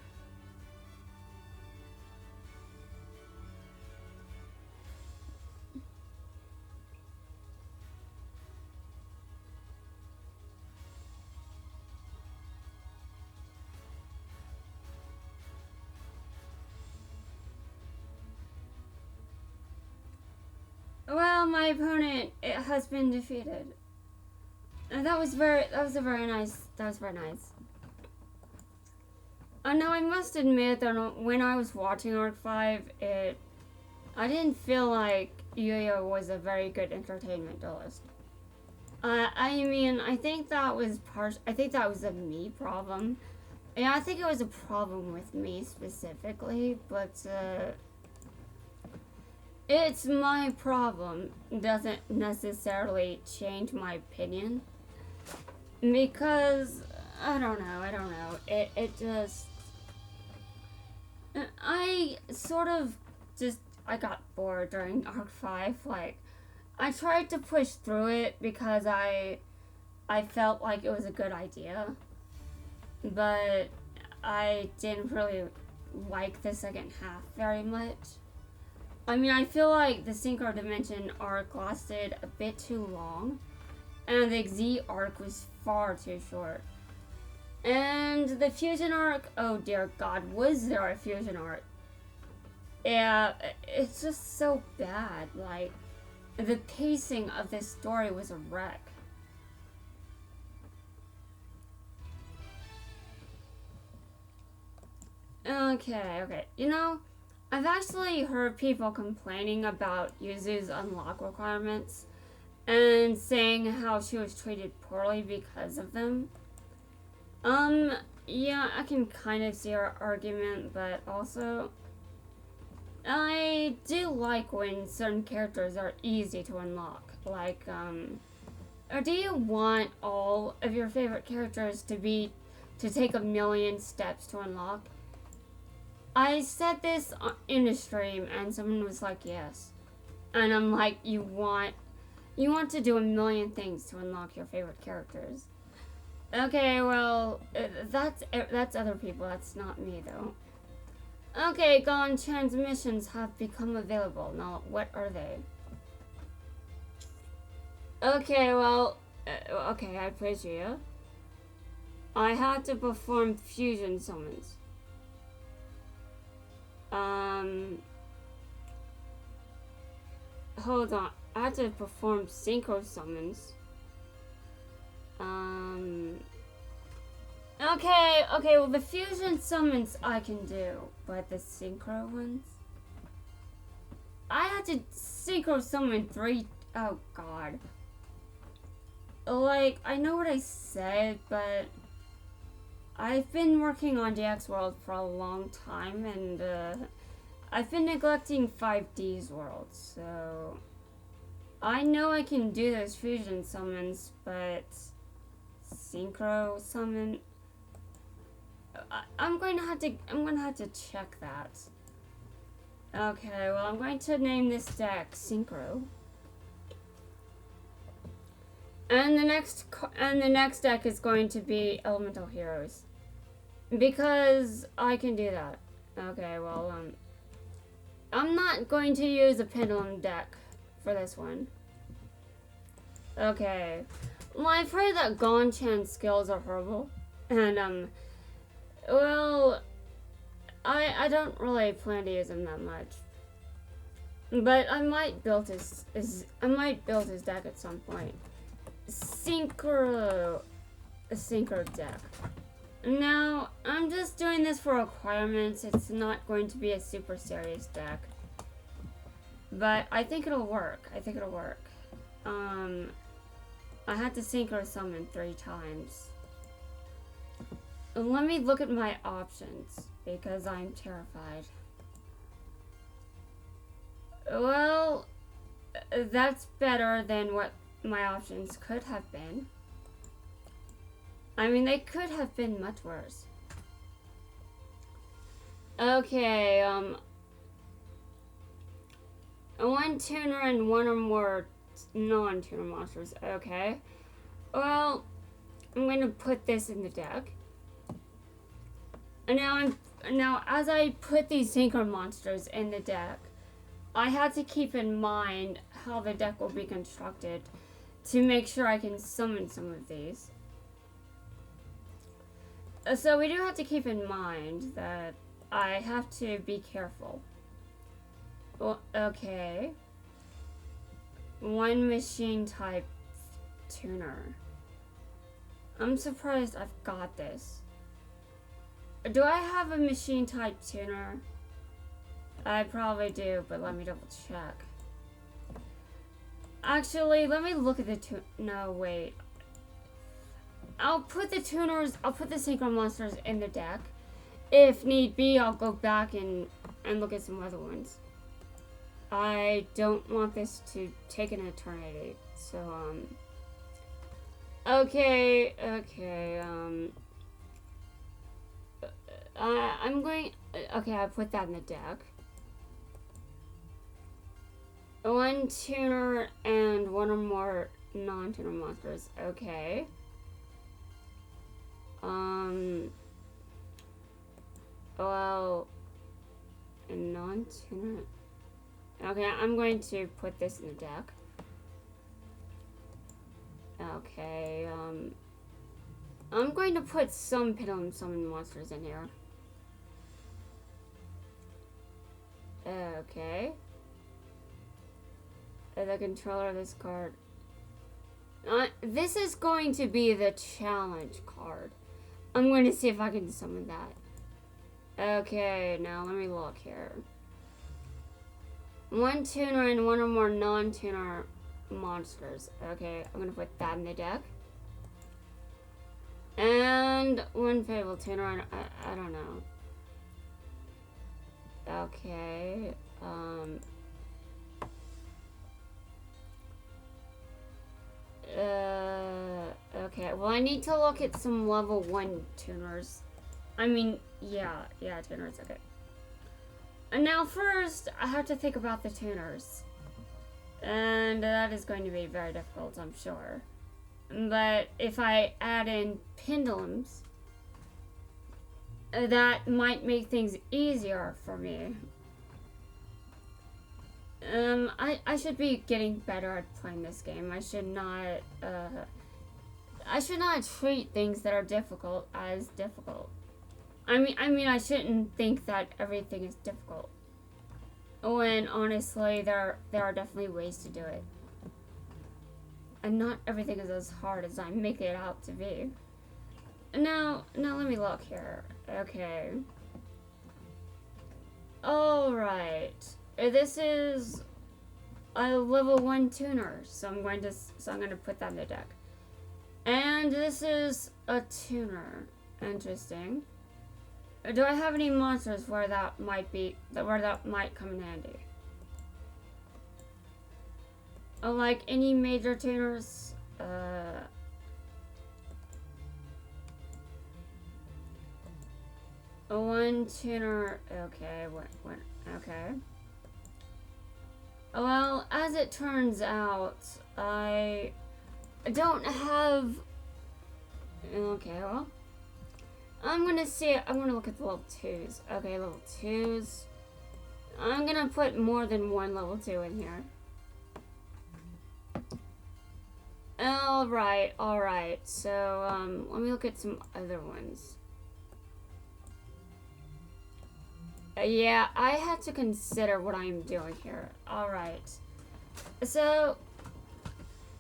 [SPEAKER 1] Well, my opponent has been defeated. That was very nice. Now I must admit that when I was watching Arc 5, I didn't feel like Yuya was a very good entertainment duelist. I mean, I think that was a me problem. Yeah, I think it was a problem with me specifically, but it's my problem. Doesn't necessarily change my opinion. Because, I don't know. It just... I got bored during Arc 5. Like, I tried to push through it because I felt like it was a good idea. But I didn't really like the second half very much. I mean, I feel like the Synchro Dimension arc lasted a bit too long, and the Z arc was far too short. And the Fusion arc, oh dear God, was there a Fusion arc? Yeah, it's just so bad. Like, the pacing of this story was a wreck. Okay. You know, I've actually heard people complaining about Yuzu's unlock requirements and saying how she was treated poorly because of them. Yeah, I can kind of see her argument, but also I do like when certain characters are easy to unlock. Like, or do you want all of your favorite characters to take a million steps to unlock? I said this in a stream, and someone was like, yes. And I'm like, you want to do a million things to unlock your favorite characters. Okay, well, that's other people. That's not me, though. Okay, Gon-chan's missions have become available. Now, what are they? Okay, well, okay, I praise you. I had to perform fusion summons. Hold on. I had to perform synchro summons. Okay, well, the fusion summons I can do, but the synchro ones? I had to synchro summon 3, oh god. Like, I know what I said, but I've been working on DX World for a long time, and, I've been neglecting 5D's World, so I know I can do those fusion summons, but synchro summon, I'm going to have to check that. Okay, well, I'm going to name this deck Synchro. And the next deck is going to be Elemental Heroes, because I can do that. Okay, well, I'm not going to use a pendulum deck for this one. Okay. Well, I've heard that Gon-chan's skills are horrible, and well, I don't really plan to use him that much, but I might build his deck at some point. Synchro deck. Now, I'm just doing this for requirements. It's not going to be a super serious deck, but I think it'll work. I had to synchro summon 3 times. Let me look at my options, because I'm terrified. Well, that's better than what my options could have been. I mean, they could have been much worse. Okay, 1 tuner and 1 or more non-tuner monsters. Okay. Well, I'm going to put this in the deck. And now as I put these synchro monsters in the deck, I had to keep in mind how the deck will be constructed to make sure I can summon some of these. So we do have to keep in mind that I have to be careful. Well, okay. 1 machine type tuner. I'm surprised I've got this. Do I have a machine type tuner? I probably do, but let me double check. Actually, let me look at the no, wait. I'll put the synchro monsters in the deck. If need be, I'll go back and look at some other ones. I don't want this to take an eternity. So, okay, I'm going, okay, I put that in the deck. 1 tuner and 1 or more non-tuner monsters. Okay. Well, a non-tuner. Okay, I'm going to put this in the deck. Okay, I'm going to put some pendulum summon monsters in here. Okay. The controller of this card. This is going to be the challenge card. I'm going to see if I can summon that. Okay, now let me look here. One tuner and one or more non-tuner monsters. Okay, I'm gonna put that in the deck. And one Fable tuner, and I don't know. Okay, okay, well I need to look at some level 1 tuners. I mean, yeah, tuners, okay. And now first, I have to think about the tuners. And that is going to be very difficult, I'm sure. But if I add in pendulums, that might make things easier for me. I should be getting better at playing this game. I should not treat things that are difficult as difficult. I mean, I shouldn't think that everything is difficult. When honestly, there are definitely ways to do it. And not everything is as hard as I make it out to be. Now let me look here. Okay. Alright. This is a level 1 tuner, so I'm going to put that in the deck. And this is a tuner. Interesting. Do I have any monsters where that might come in handy? Like any major tuners? One tuner. Okay, okay. Well, as it turns out, I don't have. Okay, well, I'm gonna look at the level 2s. Okay, level 2s. I'm gonna put more than one level 2 in here. Alright. So, let me look at some other ones. Yeah, I had to consider what I'm doing here. Alright. So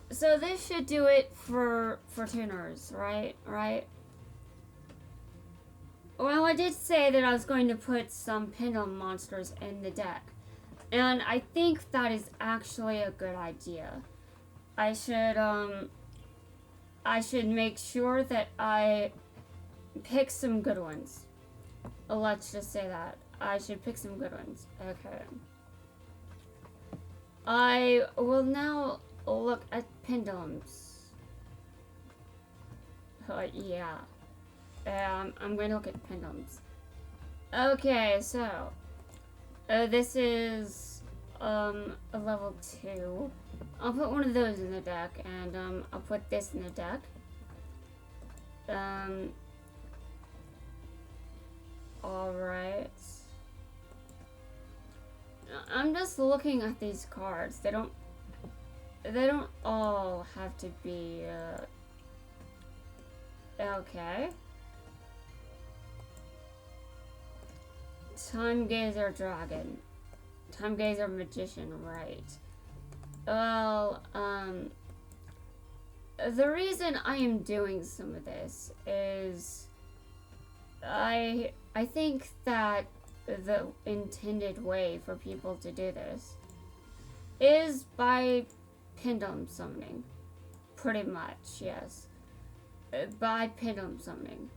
[SPEAKER 1] this should do it for tuners, right? Well, I did say that I was going to put some pendulum monsters in the deck. And I think that is actually a good idea. I should make sure that I pick some good ones. Let's just say that. I should pick some good ones. Okay. I will now look at pendulums. Yeah. I'm going to look at pendulums. Okay, so this is a level 2. I'll put one of those in the deck, and I'll put this in the deck. Alright. I'm just looking at these cards. They don't all have to be okay. Time Gazer Dragon. Time Gazer Magician, right. Well, the reason I am doing some of this is I think that the intended way for people to do this is by pendulum summoning. Pretty much, yes. By pendulum summoning.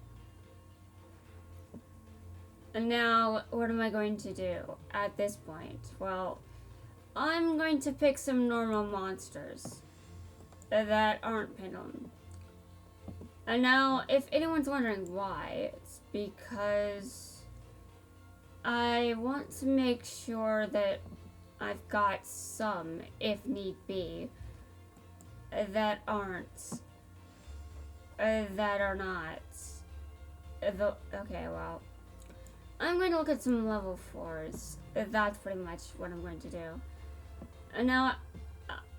[SPEAKER 1] And now, what am I going to do at this point? Well, I'm going to pick some normal monsters that aren't pendulum. And now, if anyone's wondering why, it's because I want to make sure that I've got some, if need be, that aren't, that are not. Okay, well, I'm going to look at some level 4s. That's pretty much what I'm going to do. And now,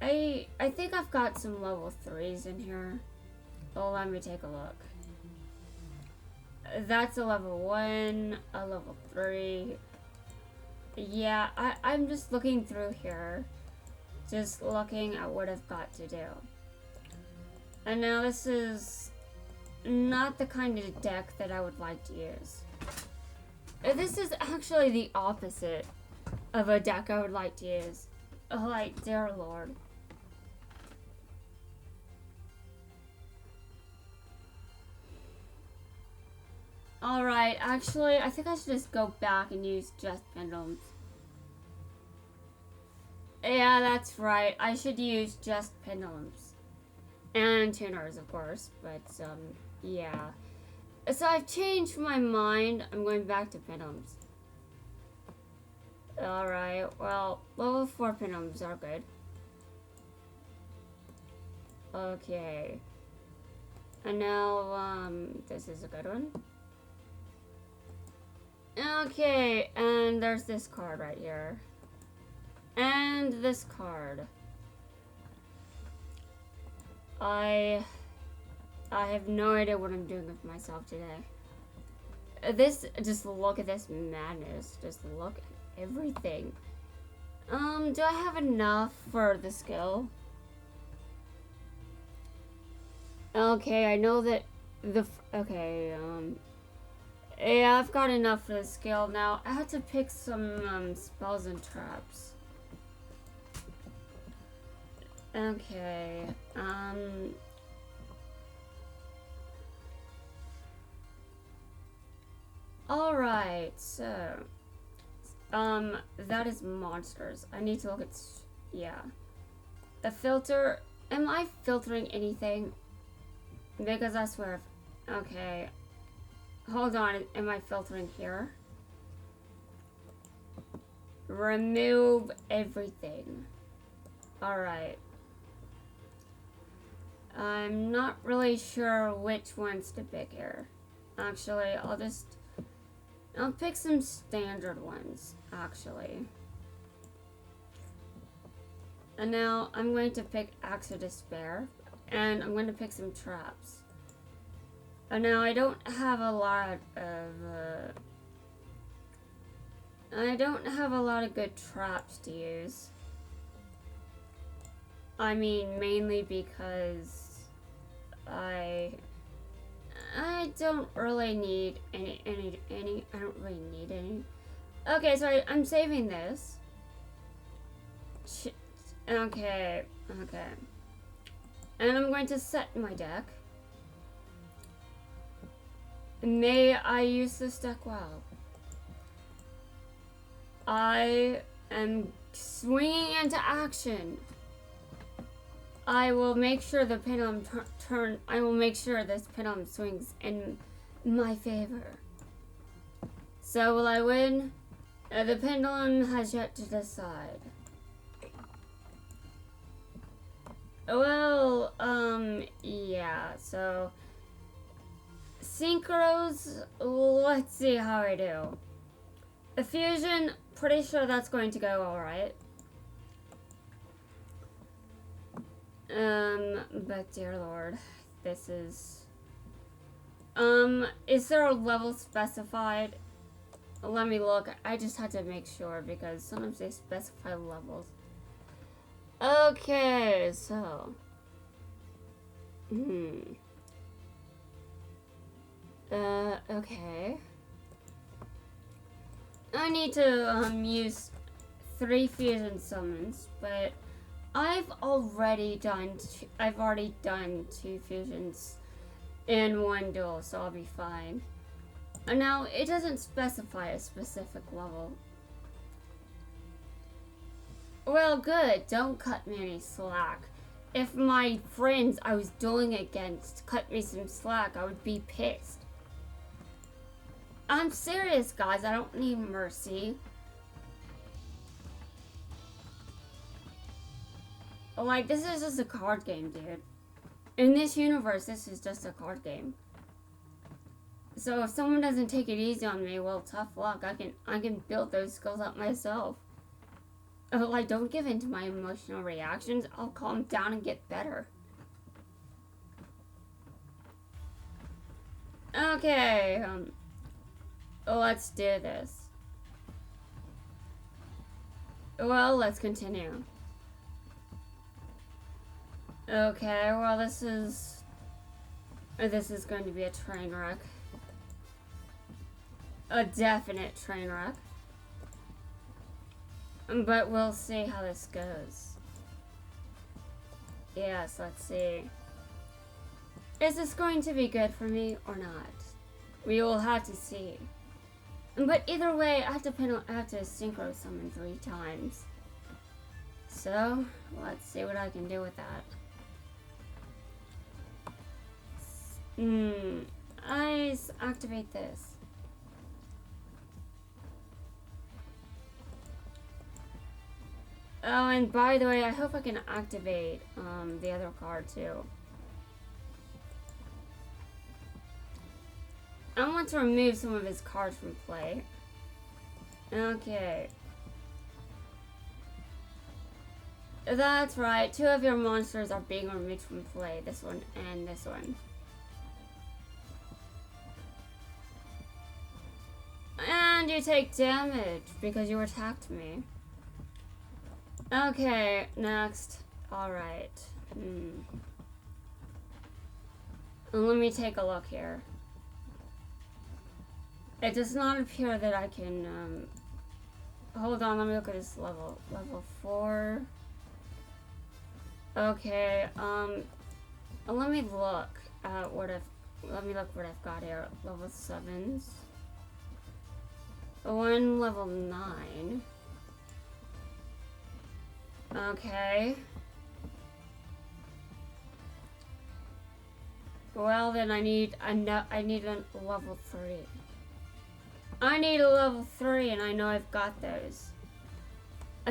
[SPEAKER 1] I think I've got some level 3s in here. Oh, let me take a look. That's a level 1, a level 3. Yeah, I'm just looking through here. Just looking at what I've got to do. And now this is not the kind of deck that I would like to use. This is actually the opposite of a deck I would like to use. Like, dear lord. Alright, actually, I think I should just go back and use just pendulums. Yeah, that's right. I should use just pendulums. And tuners, of course. But, yeah. So I've changed my mind. I'm going back to pendulums. Alright, well, level 4 pendulums are good. Okay. And now, this is a good one. Okay, and there's this card right here. And this card. I have no idea what I'm doing with myself today. Just look at this madness. Just look at everything. Do I have enough for the skill? Okay, I know that yeah, I've got enough for the skill. Now, I have to pick some, spells and traps. Okay, alright, so, that is monsters. I need to look at, yeah. The filter, am I filtering anything? Because I swear, okay. Hold on, am I filtering here? Remove everything. Alright. I'm not really sure which ones to pick here. Actually, I'll pick some standard ones, actually. And now I'm going to pick Axe of Despair, and I'm going to pick some traps. And now I don't have a lot of good traps to use. I mean, mainly because I don't really need any. I don't really need any. Okay, so I'm saving this. Okay. And I'm going to set my deck. May I use this deck well? I am swinging into action. I will make sure the pendulum I will make sure this pendulum swings in my favor. So will I win? The pendulum has yet to decide. Well, yeah, so synchros, let's see how I do. The fusion, pretty sure that's going to go alright. But dear lord, this is... is there a level specified? Let me look. I just had to make sure because sometimes they specify levels. Okay, so... okay. I need to, use 3 fusion summons, but I've already done 2 fusions in 1 duel, so I'll be fine. And now, it doesn't specify a specific level. Well, good. Don't cut me any slack. If my friends I was dueling against cut me some slack, I would be pissed. I'm serious, guys. I don't need mercy. Like, this is just a card game, dude. In this universe, this is just a card game. So if someone doesn't take it easy on me, well, tough luck. I can build those skills up myself. Like, don't give in to my emotional reactions. I'll calm down and get better. Okay, let's do this. Well, let's continue. Okay, well, this is going to be a train wreck. a definite train wreck. But we'll see how this goes. Yes, let's see. Is this going to be good for me or not? We will have to see. But either way, I have to synchro summon 3 times. So, let's see what I can do with that. I activate this. Oh, and by the way, I hope I can activate the other card too. I want to remove some of his cards from play. Okay. That's right, 2 of your monsters are being removed from play. This one and this one. And you take damage because you attacked me. Okay, next. Alright. Let me take a look here. It does not appear that I can, hold on, let me look at this level. Level 4. Okay, let me look at what I've got here. Level 7s. One level 9. Okay. Well, then I need a level 3. I need a level 3, and I know I've got those.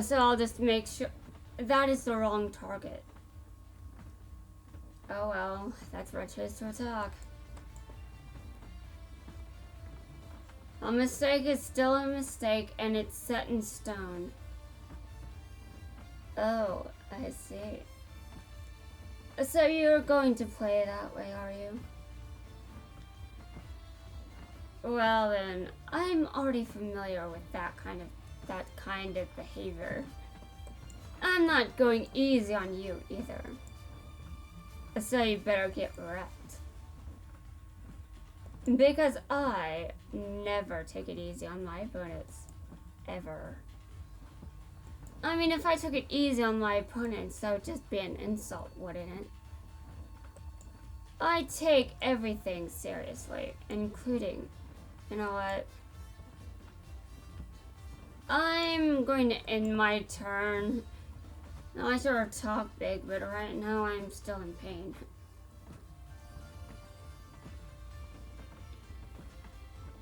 [SPEAKER 1] So I'll just make sure that is the wrong target. Oh well, that's where I chose to attack. A mistake is still a mistake, and it's set in stone. Oh, I see. So you're going to play that way, are you? Well then, I'm already familiar with that kind of behavior. I'm not going easy on you either. So you better get wrecked. Because I never take it easy on my opponents. Ever. I mean, if I took it easy on my opponents, that would just be an insult, wouldn't it? I take everything seriously, including, you know what? I'm going to end my turn. Now, I sort of talk big, but right now I'm still in pain.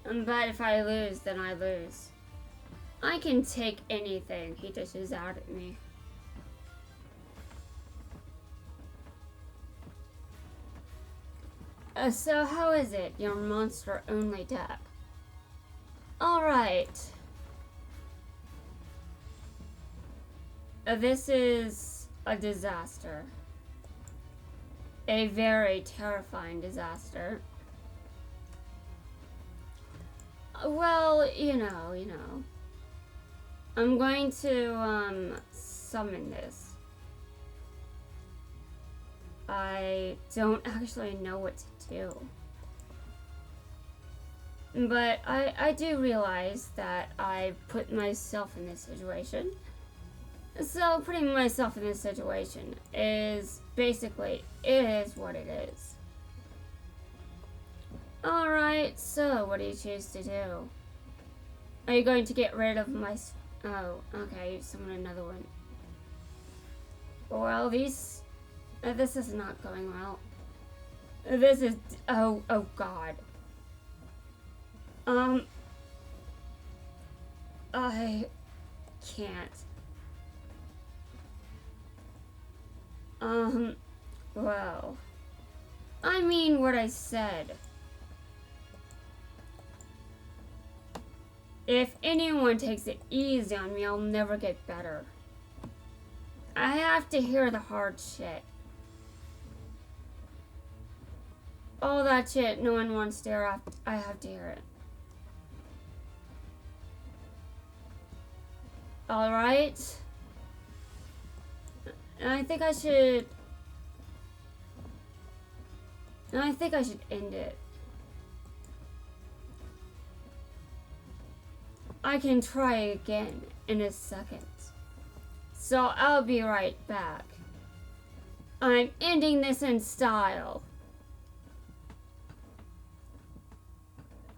[SPEAKER 1] But if I lose, then I lose. I can take anything he dishes out at me. So how is it, your monster-only deck? Alright. This is a disaster. A very terrifying disaster. Well, you know. I'm going to, summon this. I don't actually know what to do. But I do realize that I put myself in this situation. So putting myself in this situation is basically, it is what it is. Alright, so what do you choose to do? Are you going to get rid of my... Oh, okay, summon another one. Well, this is not going well. This is... Oh God. I can't. Well, I mean what I said. If anyone takes it easy on me, I'll never get better. I have to hear the hard shit. All that shit no one wants to hear, I have to hear it. Alright. And I think I should end it. I can try again in a second. So I'll be right back. I'm ending this in style.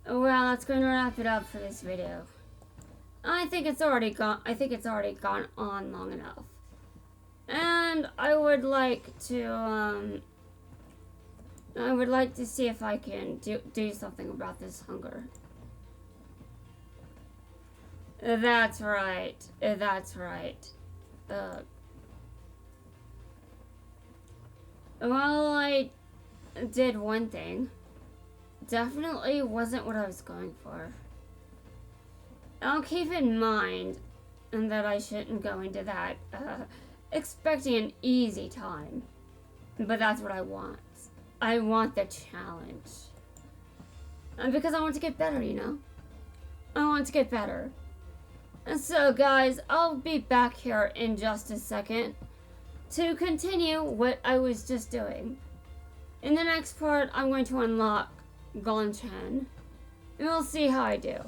[SPEAKER 1] Well, that's going to wrap it up for this video. I think it's already gone on long enough. And I would like to see if I can do something about this hunger. That's right. That's right. Well, I did one thing. Definitely wasn't what I was going for. I'll keep in mind that I shouldn't go into that expecting an easy time. But that's what I want. I want the challenge. Because I want to get better, you know? I want to get better. And so, guys, I'll be back here in just a second to continue what I was just doing. In the next part, I'm going to unlock Gon-chan. And we'll see how I do.